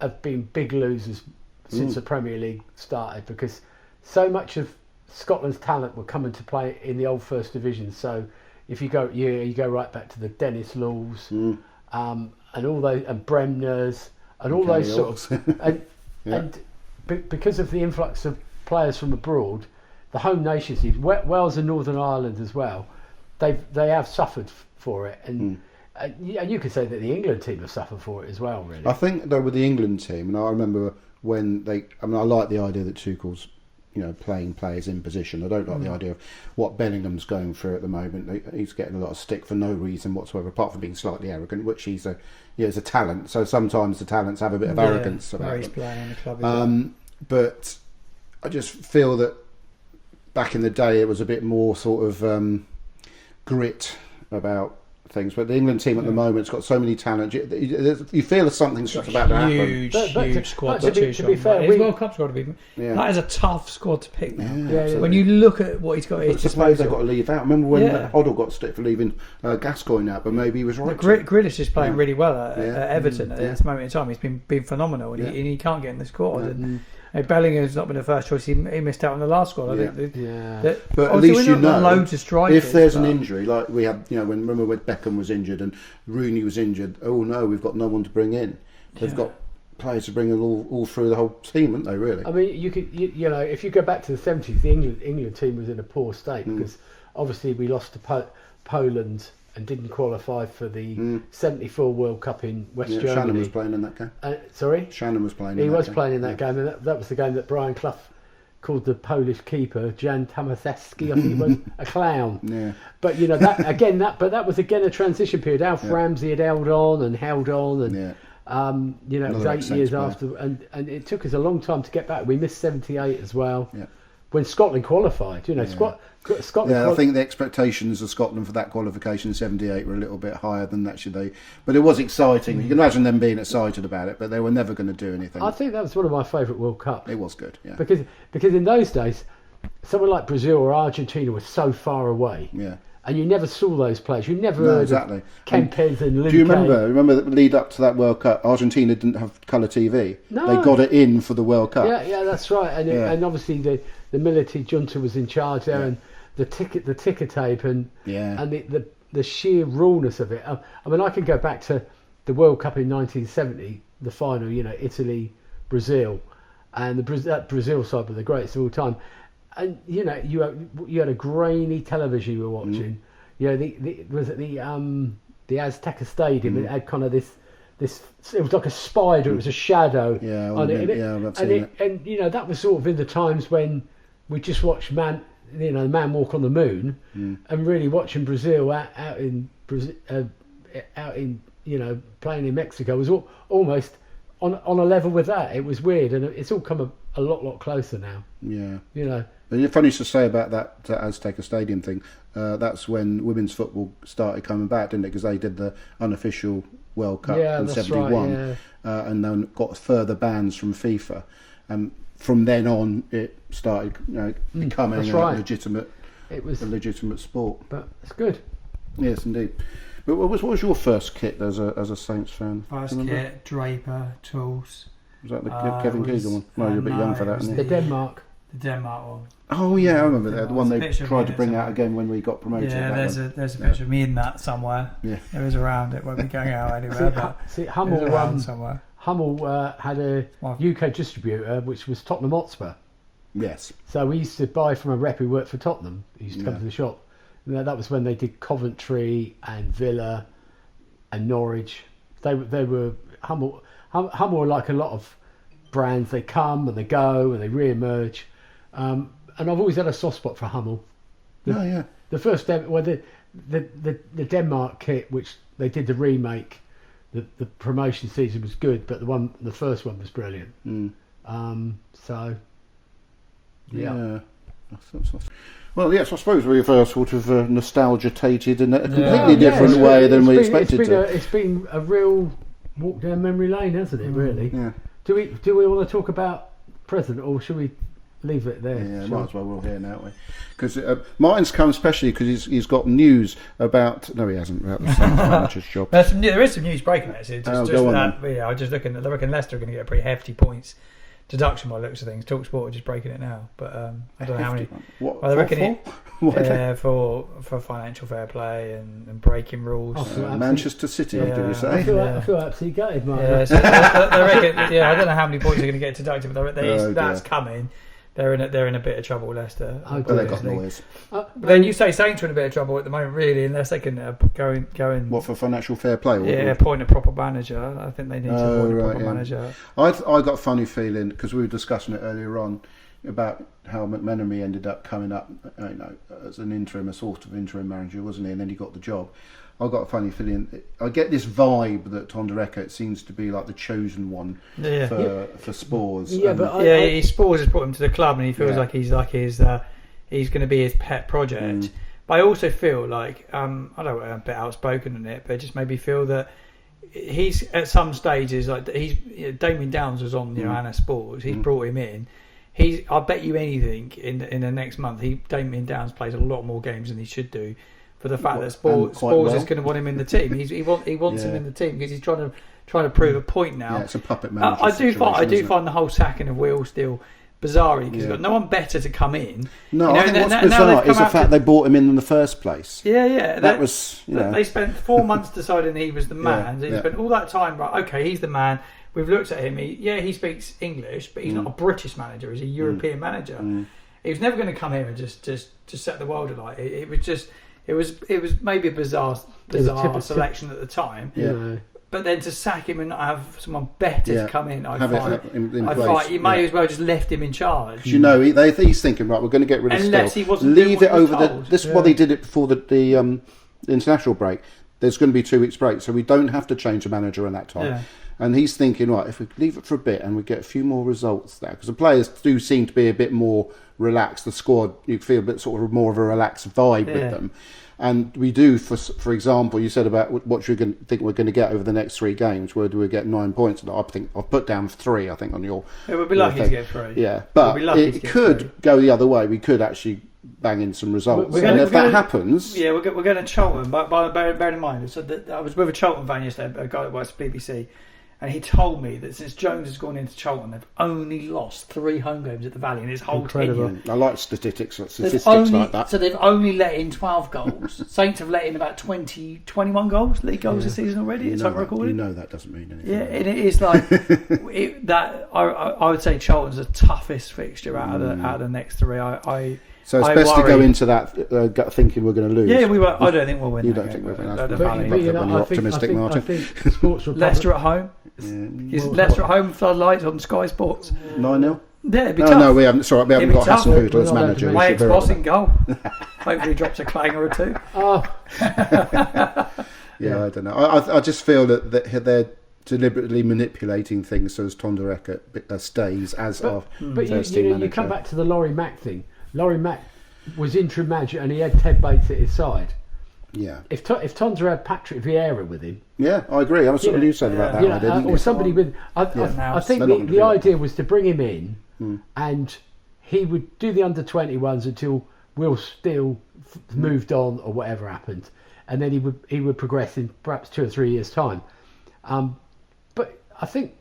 have been big losers since the Premier League started, because so much of Scotland's talent were coming to play in the old First Division. So if you go right back to the Dennis Laws, and all those, and Bremners, and all those sorts, and because of the influx of players from abroad. The home nations, Wales and Northern Ireland as well, they have suffered for it, and you could say that the England team have suffered for it as well. Really, I think though with the England team, and I remember when I like the idea that Tuchel's playing players in position. I don't like the idea of what Bellingham's going through at the moment. He's getting a lot of stick for no reason whatsoever, apart from being slightly arrogant, which he's a talent. So sometimes the talents have a bit of arrogance about he's them. playing in the club. But I just feel that back in the day it was a bit more sort of grit about things, but the England team at the moment has got so many talent. You feel something's just about to happen. Huge squad to be fair, his World Cup's got to be. Yeah. That is a tough squad to pick now. Yeah, when you look at what he's got, it's just players they've got to leave out. Remember when Hoddle got stick for leaving Gascoigne out, but maybe he was right. Grealish is playing really well at Everton at this moment in time. He's been phenomenal, and he can't get in the squad. And Bellingham's not been the first choice. He missed out on the last squad. I think. But at least loads of strikers. If there's an injury, like we had, remember when Beckham was injured and Rooney was injured. Oh no, we've got no one to bring in. They've got players to bring in all through the whole team, haven't they? Really. I mean, you could, if you go back to the 70s, the England team was in a poor state because obviously we lost to Poland and didn't qualify for the 74 World Cup in West Germany. Shannon was playing in that game. Sorry? Shannon was playing in that game. He was playing in that game, and that was the game that Brian Clough called the Polish keeper, Jan Tomaszewski, I think he was, a clown. Yeah. But, that was again a transition period. Alf Ramsey had held on, and it was 8 years after, and it took us a long time to get back. We missed 78 as well. Yeah. When Scotland qualified, Scotland. Yeah, I think the expectations of Scotland for that qualification in '78 were a little bit higher than actually but it was exciting. You can imagine them being excited about it, but they were never going to do anything. I think that was one of my favourite World Cups. It was good, yeah. Because in those days, someone like Brazil or Argentina was so far away. Yeah. And you never saw those players. You never heard of Kempes and Lineker. Do you remember the lead up to that World Cup? Argentina didn't have colour TV. No. They got it in for the World Cup. Yeah, that's right. And obviously the military junta was in charge there, and the ticker tape and the sheer rawness of it. I mean, I can go back to the World Cup in 1970, the final. Italy, Brazil, and that Brazil side were the greatest of all time. And you had a grainy television you were watching. The Azteca Stadium. It had kind of this. It was like a spider. It was a shadow. I've seen it. And that was sort of in the times when we just watched Man Walk on the Moon, and really watching Brazil out in playing in Mexico was almost on a level with that. It was weird, and it's all come a lot closer now. Yeah. And funny to say about that Azteca Stadium thing. That's when women's football started coming back, didn't it? Because they did the unofficial World Cup in '71, and then got further bans from FIFA, and from then on it started becoming a legitimate sport. But it's good. Yes, indeed. But what was your first kit as a Saints fan? First kit, Draper, tools. Was that the Kevin Keegan one? No, you're a bit young for that. The Denmark one. Oh yeah, I remember that. The one they tried to bring out again when we got promoted. Yeah, there's a picture of me in that somewhere. Yeah, it was around. It won't be going out anywhere. Hummel somewhere. Hummel had a UK distributor, which was Tottenham Hotspur. Yes. So we used to buy from a rep who worked for Tottenham. He used to come to the shop. That was when they did Coventry and Villa and Norwich. They were Hummel were like a lot of brands. They come and they go and they re-emerge. And I've always had a soft spot for Hummel. The first the Denmark kit, which they did the remake, the promotion season was good, but the first one was brilliant. So yeah. Well, yes, I suppose we've sort of nostalgia-tated in a completely different way than we expected to. It's been a real walk down memory lane, hasn't it? Really. Yeah. Do we want to talk about present, or should we leave it there? Yeah, might as well. We're here now, because Martin's come especially because he's got news about. No, he hasn't. About the Saints manager's job. There is some news breaking. Actually, go on. I was just looking. I reckon Leicester are going to get a pretty hefty points deduction by the looks of things. TalkSport are just breaking it now, but I don't know how many. What? Well, I reckon for financial fair play and breaking rules. Manchester City, do we say? I feel absolutely gutted, Mark. I reckon. I don't know how many points are going to get deducted, but that's coming. they're in a bit of trouble, Leicester. But they've got lawyers. But then you say Saints are in a bit of trouble at the moment, really, unless they can go in. What, for financial fair play? Appoint a proper manager. I think they need to appoint a proper manager. I got a funny feeling, because we were discussing it earlier on, about how McMenemy ended up coming up, as a sort of interim manager, wasn't he? And then he got the job. I got a funny feeling. I get this vibe that Tonda Eckert seems to be like the chosen one for Spors. Yeah, but Spors has brought him to the club, and he feels like he's going to be his pet project. But I also feel like I don't know, I'm a bit outspoken in it, but it just made me feel that he's at some stages like Damien Downs was on Johannes Spors. He's brought him in. I bet you anything in the next month, Damien Downs plays a lot more games than he should do. For the fact that Spors is going to want him in the team, he wants him in the team because he's trying to prove a point now. Yeah, it's a puppet manager. I do find the whole sacking of Will still bizarre because he's got no one better to come in. No, I think what's bizarre is the fact they bought him in the first place. Yeah. That was they spent 4 months deciding he was the man. They spent all that time. Right, okay, he's the man. We've looked at him. He speaks English, but he's not a British manager. He's a European manager. He was never going to come here and just set the world alight. It was just. It was maybe a bizarre selection at the time. Yeah. But then to sack him and not have someone better to come in, I find you may as well just left him in charge. He's thinking, right, we're going to get rid of Unless he wasn't leave it over this is why they did it before the international break. There's going to be 2 weeks break, so we don't have to change the manager in that time. Yeah. And he's thinking, right, if we leave it for a bit and we get a few more results there, because the players do seem to be a bit more relaxed. The squad, you feel a bit sort of more of a relaxed vibe with them. And we do, for example, you said about what you think we're going to get over the next 3 games. Where do we get 9 points? I think I've put down 3. I think on your. It would be lucky to get 3. Yeah, but it could go the other way. We could actually bang in some results, if that happens, we're going to Charlton. But bear in mind, so that I was with a Charlton fan yesterday, a guy that works for BBC. And he told me that since Jones has gone into Charlton, they've only lost 3 home games at the Valley in his whole tenure. I like statistics like that. So they've only let in 12 goals. Saints have let in about 21 goals, league goals this season already. It's recorded. You know that doesn't mean anything. Yeah, and it is like that. I would say Charlton's the toughest fixture out of the next 3. So it's best to go into that thinking we're going to lose. Yeah, we were. I don't think we'll win. You don't think we'll win? You're optimistic, Martin. I think Sports Republic. Leicester at home. Is Leicester at home? Floodlights on Sky Sports. 9-0. Yeah, it'd be tough. No, we haven't. Sorry, we haven't got Hassenhüttl as manager. My ex-boss in goal. Hopefully, he drops a clanger or 2. Oh. I don't know. I just feel that they're deliberately manipulating things so as Tonda Eckert stays as our first team manager. You come back to the Laurie Mack thing. Laurie Mack was interim manager and he had Ted Bates at his side. Yeah. If Tonda had Patrick Vieira with him. Yeah, I agree. I was what you said about that. Didn't or somebody with. I think the idea was to bring him in and he would do the under-21s until Will Steele moved on or whatever happened, and then he would progress in perhaps 2 or 3 years' time. But I think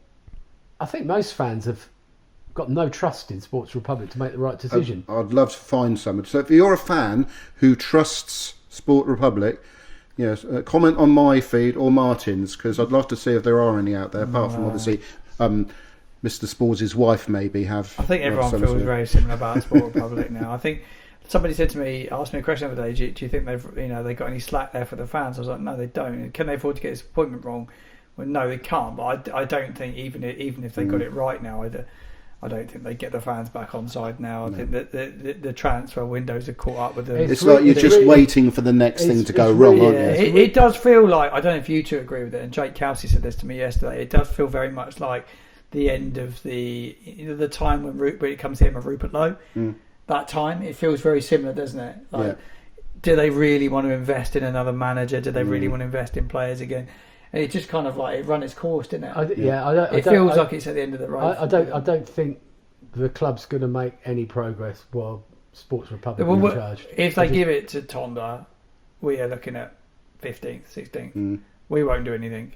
most fans have got no trust in Sports Republic to make the right decision. I'd love to find someone. So if you're a fan who trusts Sport Republic, yes, comment on my feed or Martin's, because I'd love to see if there are any out there, apart from obviously Mr. Spors' wife maybe have. I think everyone feels very similar about Sport Republic now. I think somebody asked me a question the other day, do you think they got any slack there for the fans? I was like, no, they don't. Can they afford to get this appointment wrong? Well, no, they can't. But I don't think even if they got it right now, I don't think they get the fans back on side now. I think that the transfer windows are caught up with them. It's like you're just waiting for the next thing to go wrong, aren't you? It does feel like, I don't know if you two agree with it, and Jake Kelsey said this to me yesterday, it does feel very much like the end of the time when it comes to him of Rupert Lowe. That time, it feels very similar, doesn't it? Like, do they really want to invest in another manager? Do they really want to invest in players again? And it just kind of like it run its course, didn't it? It feels like it's at the end of the road. I don't think the club's going to make any progress while Sports Republic are in charge. If they give it to Tonda, we are looking at 15th, 16th. We won't do anything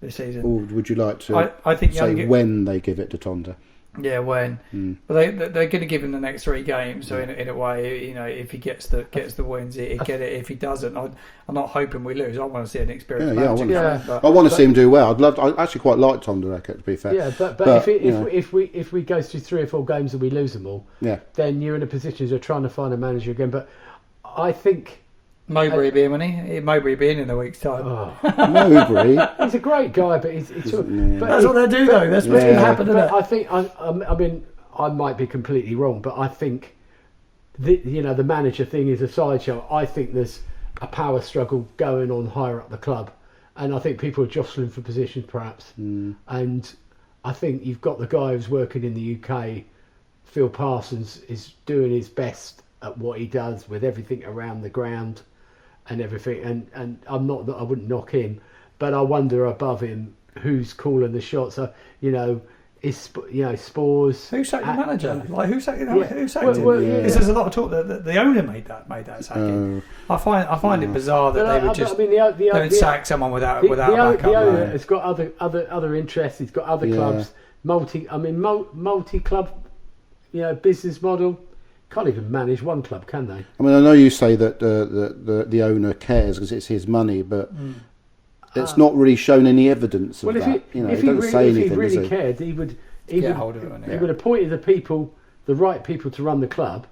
this season. Or would you like to I think say when they give it to Tonda? Yeah, when. But they're going to give him the next 3 games. So in a way, if he gets the wins, he get it. If he doesn't, I'm not hoping we lose. I want to see an experienced manager. I want to see him do well. I actually quite like Tonda Eckert, to be fair. Yeah, but if we go through 3 or 4 games and we lose them all, then you're in a position of trying to find a manager again. But I think Mowbray will be in, won't he? Mowbray will be in a week's time. Mowbray? He's a great guy, but but that's what they do, though. That's what's going to happen, isn't it? I think, I mean, I might be completely wrong, but I think the manager thing is a sideshow. I think there's a power struggle going on higher up the club, and I think people are jostling for positions, perhaps. And I think you've got the guy who's working in the UK, Phil Parsons, is doing his best at what he does with everything around the ground and everything, and I wouldn't knock him, but I wonder above him who's calling the shots. So is Spors? Who sacked the manager? Who sacked him? Because there's a lot of talk that the owner made that sacking. I find it bizarre that they would just don't sack someone without a backup. The owner has got other interests. He's got other clubs. Multi-club, business model. Can't even manage one club, can they? I mean, I know you say that the owner cares because it's his money, but it's not really shown any evidence of that. If he really cared, he would have appointed the right people to run the club,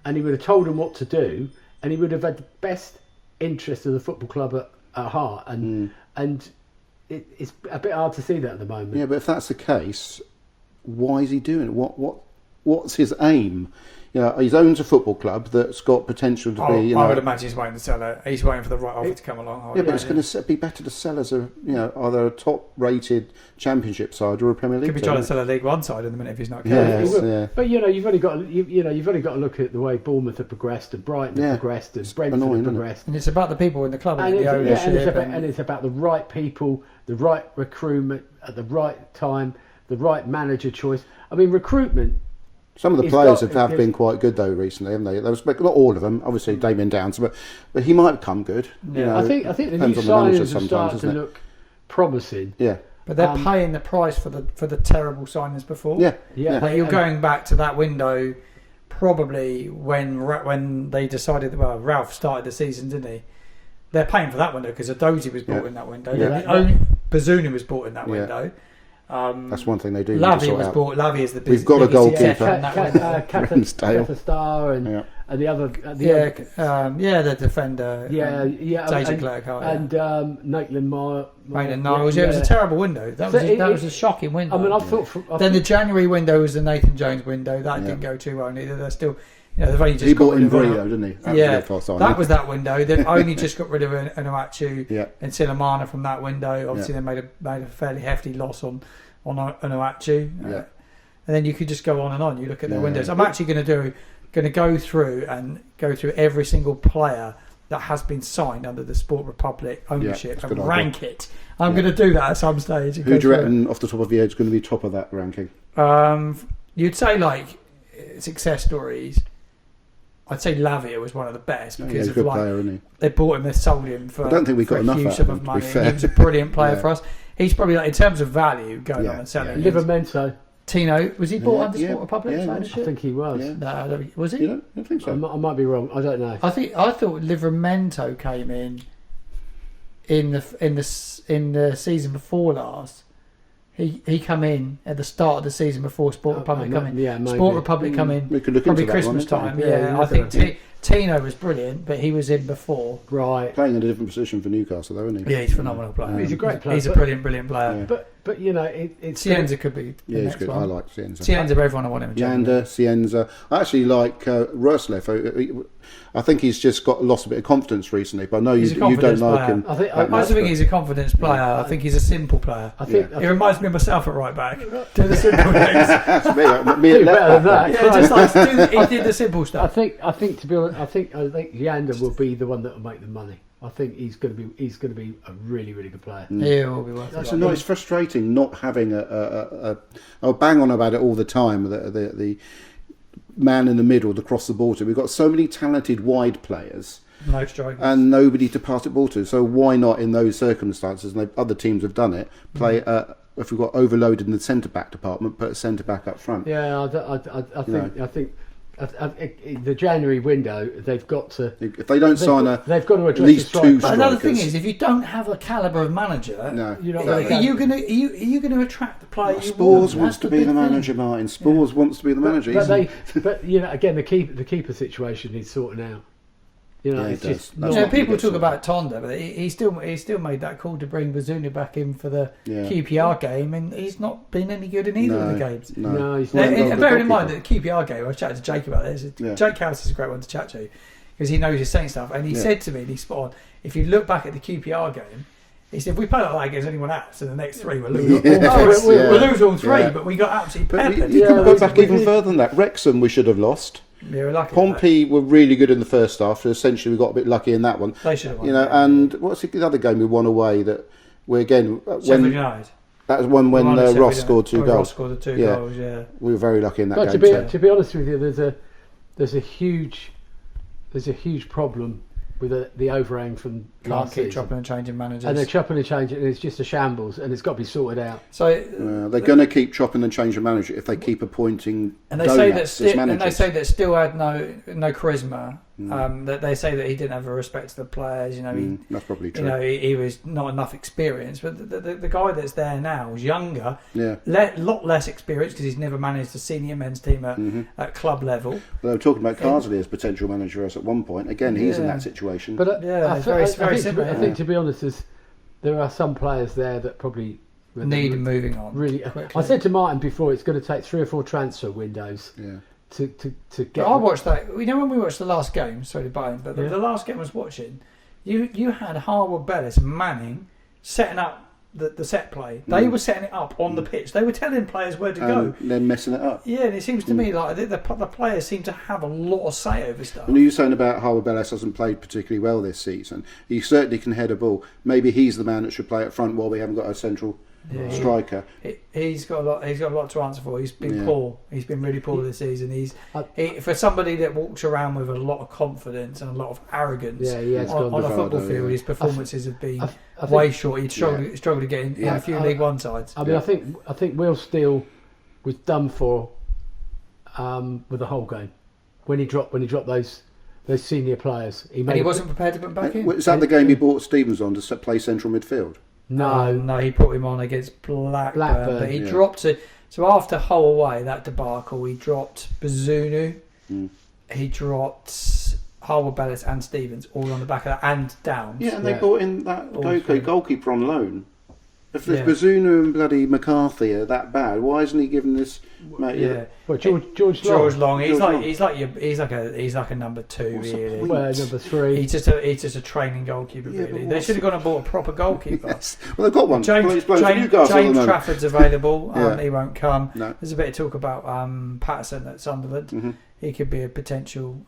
and he would have told them what to do, and he would have had the best interest of the football club at heart. And it's a bit hard to see that at the moment. Yeah, but if that's the case, why is he doing it? What's his aim? He owns a football club that's got potential to be. I would imagine he's waiting to sell it. He's waiting for the right offer to come along. But it's going to be better to sell as either a top-rated Championship side or a Premier League. Could be trying to sell a League One side in the minute if he's not. But you've only got to look at the way Bournemouth have progressed, and Brighton have progressed, and Brentford have progressed. And it's about the people in the club and the ownership. And it's about the right people, the right recruitment at the right time, the right manager choice. I mean, recruitment. Some of the players have been quite good though recently, haven't they? Not all of them, obviously Damien Downs, but he might become good. I think the new signings are starting to look promising. Yeah, but they're paying the price for the terrible signings before. Yeah. Like you're going back to that window, probably when they decided. Well, Ralph started the season, didn't he? They're paying for that window because Adozi was bought in that window. Only Bazunu was bought in that window. That's one thing they do. Lavie was bought. Lavie is the business. We've got a goalkeeper. Catastar and the other. The defender. David Clerc and Maitland-Niles. It was a terrible window. That was a shocking window. I mean, I thought. Then the January window was the Nathan Jones window. That didn't go too well neither. They're still. They've only just he bought in Brio, didn't he? That was that window. They've only just got rid of Onuachu and Silamana from that window. Obviously, they made a fairly hefty loss on Onuachu. And then you could just go on and on. You look at their windows. I'm actually going to go through every single player that has been signed under the Sport Republic ownership and rank it. I'm going to do that at some stage. Who do you reckon, off the top of your head, is going to be top of that ranking? You'd say like success stories. I'd say Lavia was one of the best because he's a good player, isn't he? They bought him, they sold him for. I don't think we got enough out of him, money. He was a brilliant player for us. He's probably in terms of value going on and selling. Livramento. Tino, was he bought under Sport Republic ownership? I think he was. No, was he? You don't? I don't think so. I might be wrong. I don't know. I thought Livramento came in the season before last. He come in at the start of the season before Sport Republic come in. Yeah, maybe. Sport Republic come in probably Christmas time. I think Tino was brilliant, but he was in before. Right. Playing in a different position for Newcastle, though, isn't he? Yeah, he's a phenomenal player. He's a great player. He's a brilliant player. Yeah. But it's Cienza could be. He's good. I like Cienza. Cienza, everyone I want him. Yander, Cienza. I actually like Roslev. I think he's just lost a bit of confidence recently, but I know you don't like him. I think he's a confidence player. I think he's a simple player. He reminds me of myself at right back. Do the simple things. That's me at left back. He did the simple stuff. I think to be honest, I think Yander will be the one that will make the money. I think he's going to be a really, really good player. Yeah, will be worth it. It's frustrating not having I'll bang on about it all the time. The man in the middle to cross the ball to. We've got so many talented wide players, no strikers, and nobody to pass the ball to. So why not, in those circumstances, and other teams have done it, play a if we've got overloaded in the centre back department, put a centre back up front. Yeah, I think the January window, they've got to. If they don't sign they've got to at least two strikers. But another thing is, if you don't have a calibre of manager, are you going to attract the player? Spors wants to be the manager, Martin. Spors wants to be the manager. But again, the keeper situation needs sorting out. People talk about Tonda, but he still made that call to bring Bazunu back in for the QPR game, and he's not been any good in either of the games. No, he's not. Bearing in mind that the QPR game, I was chatting to Jake about this. Jake House is a great one to chat to because he knows his saying stuff, and he said to me, and he's spot on. If you look back at the QPR game, he said, if we play like that against anyone else in the next three, we'll lose we'll lose all three, but we got absolutely peppered. You can go back even further than that. Wrexham we should have lost. Yeah, we're lucky. Pompey were really good in the first half, so essentially we got a bit lucky in that one. They should have won. And what's the other game we won away that we again... Sheffield United. That was one when Ross scored two goals. Ross scored the two goals, yeah. We were very lucky in that game. To be honest with you, there's a huge problem with the overhang from last season. Keep chopping and changing managers. And they're chopping and changing, and it's just a shambles, and it's got to be sorted out. So they're going to keep chopping and changing manager if they keep appointing donuts as managers. And they say that Still had no charisma. That they say that he didn't have a respect to the players. That's probably true. He was not enough experience. But the guy that's there now is younger. Yeah. Lot less experience because he's never managed a senior men's team at club level. Well, they were talking about Carsley as potential manager at one point. Again, he's in that situation. But I think to be honest, there are some players there that probably need moving on. Really, quickly. I said to Martin before, it's going to take 3 or 4 transfer windows. Yeah. To get. But I watched that. When we watched the last game, sorry to buy but the last game I was watching, you had Harwood Bellis manning, setting up the set play. They were setting it up on the pitch. They were telling players where to go. Then messing it up. Yeah, and it seems to me like the players seem to have a lot of say over stuff. And you're saying about Harwood Bellis hasn't played particularly well this season. He certainly can head a ball. Maybe he's the man that should play up front while we haven't got a central striker. He's got a lot to answer for. He's been poor. He's been really poor this season. For somebody that walks around with a lot of confidence and a lot of arrogance on a football field, his performances have been way short. He struggled to get in a few League One sides. I mean, I think Will Steele was done for with the whole game when he dropped those senior players. He wasn't prepared to put back in. Was that the game he brought Stevens on to play central midfield? No, he put him on against Blackburn. But he dropped it. So after Hull away, that debacle, he dropped Bazunu, he dropped Harwood Bellis and Stevens all on the back of that, and Downs. Yeah, and they brought in that goalkeeper on loan. If Bazunu and bloody McCarthy are that bad, why isn't he given this? Well, George Long. He's like a number 2 really. Well, number 3. He's just a training goalkeeper really. They should have gone and bought a proper goalkeeper. Yes. Well, they've got one. James Trafford's available. He won't come. No. There's a bit of talk about Pearson at Sunderland. He could be a potential.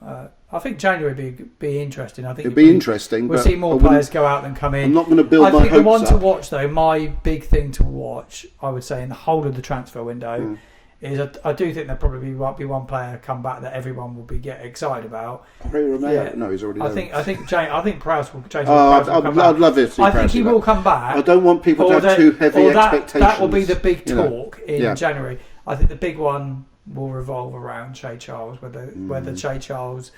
I think January would be interesting. I think it'd be interesting. We'll see more players go out than come in. I'm not going to build my hopes up. I think the one to watch though, my big thing to watch, I would say in the whole of the transfer window, is I do think there probably might be one player come back that everyone will be excited about. No, he's already. I think Prowse will. I'd love it. I think he will come back. I don't want people to have too heavy expectations. That will be the big talk in January. I think the big one will revolve around Shay Charles, whether Shay Charles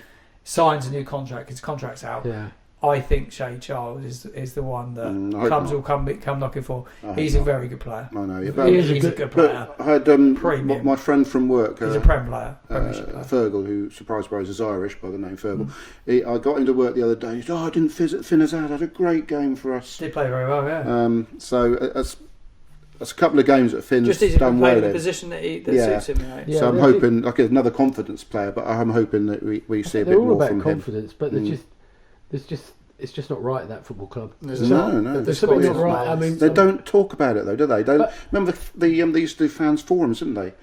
signs a new contract, his contract's out. Yeah. I think Shay Charles is the one that clubs will come knocking for. He's a very good player. I know. He's a good player. I had my friend from work. He's a Prem player. Fergal, who surprised by is Irish by the name Fergal. I got into work the other day. He said, I didn't fin us out. Had a great game for us. Did play very well, yeah. So that's a couple of games that Finn's done well in. The position that suits him, right? So I'm hoping, like another confidence player, but I'm hoping that we see a bit more from him. They're all about confidence, but it's just not right at that football club. No. There's something not right. I mean, they don't talk about it though, do they? Remember they used to do fans forums, didn't they?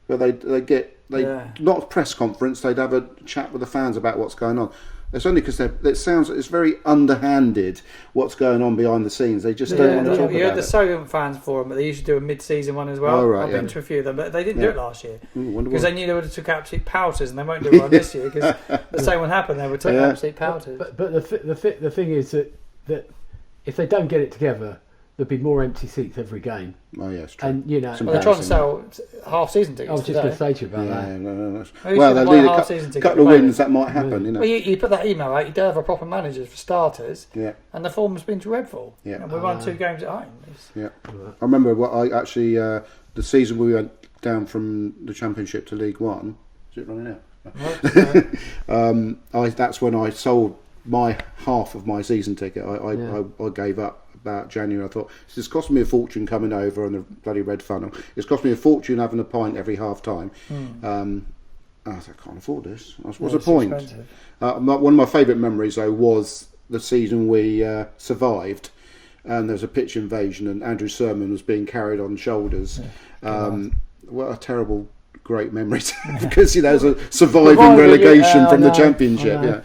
Where not a press conference. They'd have a chat with the fans about what's going on. It's only because it's very underhanded what's going on behind the scenes. They just don't want to talk about it. You had the Sogan fans forum, but they used to do a mid-season one as well. Oh, right, I've been to a few of them, but they didn't do it last year because they knew they would have took absolute powders, and they won't do one this year because the same would happen. They would take absolute powders. But the thing is that if they don't get it together, there'd be more empty seats every game. Oh yeah, it's true. And you know, they're trying to sell half-season tickets. I was just going to say to you about that. No. Well, they need a couple of wins that might happen. You know. Well, you put that email out. You don't have a proper manager for starters. Yeah. And the form's been dreadful. Yeah. And we won 2 games at home. Yeah. I remember the season we went down from the Championship to League One. Is it running out? That's when I sold my half of my season ticket. I gave up about January. I thought, this is costing me a fortune coming over on the bloody Red Funnel. It's cost me a fortune having a pint every half time. I thought, I can't afford this. What's the point? One of my favourite memories though was the season we survived, and there was a pitch invasion and Andrew Sermon was being carried on shoulders. What a terrible great memories because there's a surviving relegation from the Championship.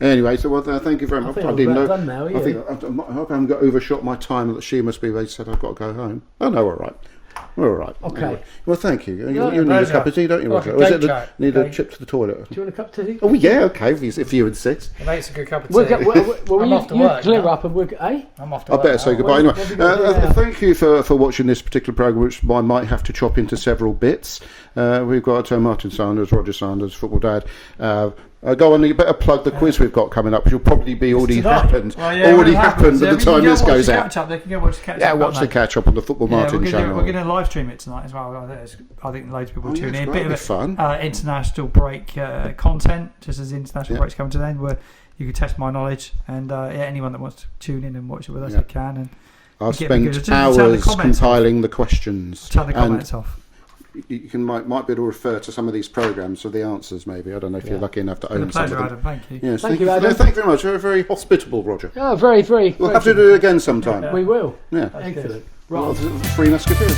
Anyway, so thank you very much. I didn't know. I hope I haven't got overshot my time. That she must be. They said I've got to go home. Oh no, all right. We're all right. Okay. Anyway. Well, thank you. You need a cup of tea, don't you, Roger? Need a trip to the toilet? Do you want a cup of tea? Oh yeah, okay. If you insist. It makes a good cup of tea. I'm off to work. Clear up and I'm off to work. I better say goodbye. Anyway, thank you for watching this particular programme, which I might have to chop into several bits. We've got Martin Sanders, Roger Sanders, Football Dad. Go on, you better plug the quiz we've got coming up, which will probably be already happened. Happened at the time this goes out. They can go watch the catch up. Watch the catch up on the Football Martin channel. We're going to live stream it tonight as well. I think loads of people tune in. A bit of fun. International break content, just as international breaks come to an end, where you can test my knowledge, and anyone that wants to tune in and watch it with us, they can. And I've spent hours compiling the questions. Turn the comments off. You might be able to refer to some of these programmes for the answers, maybe. I don't know if you're lucky enough to own some of them. Adam, thank you. Yes, thank you, Adam. Thank you very much. Very, very hospitable, Roger. Oh, very, very. We'll have to do it again sometime. We will. Yeah. Excellent. Right. Three Musketeers.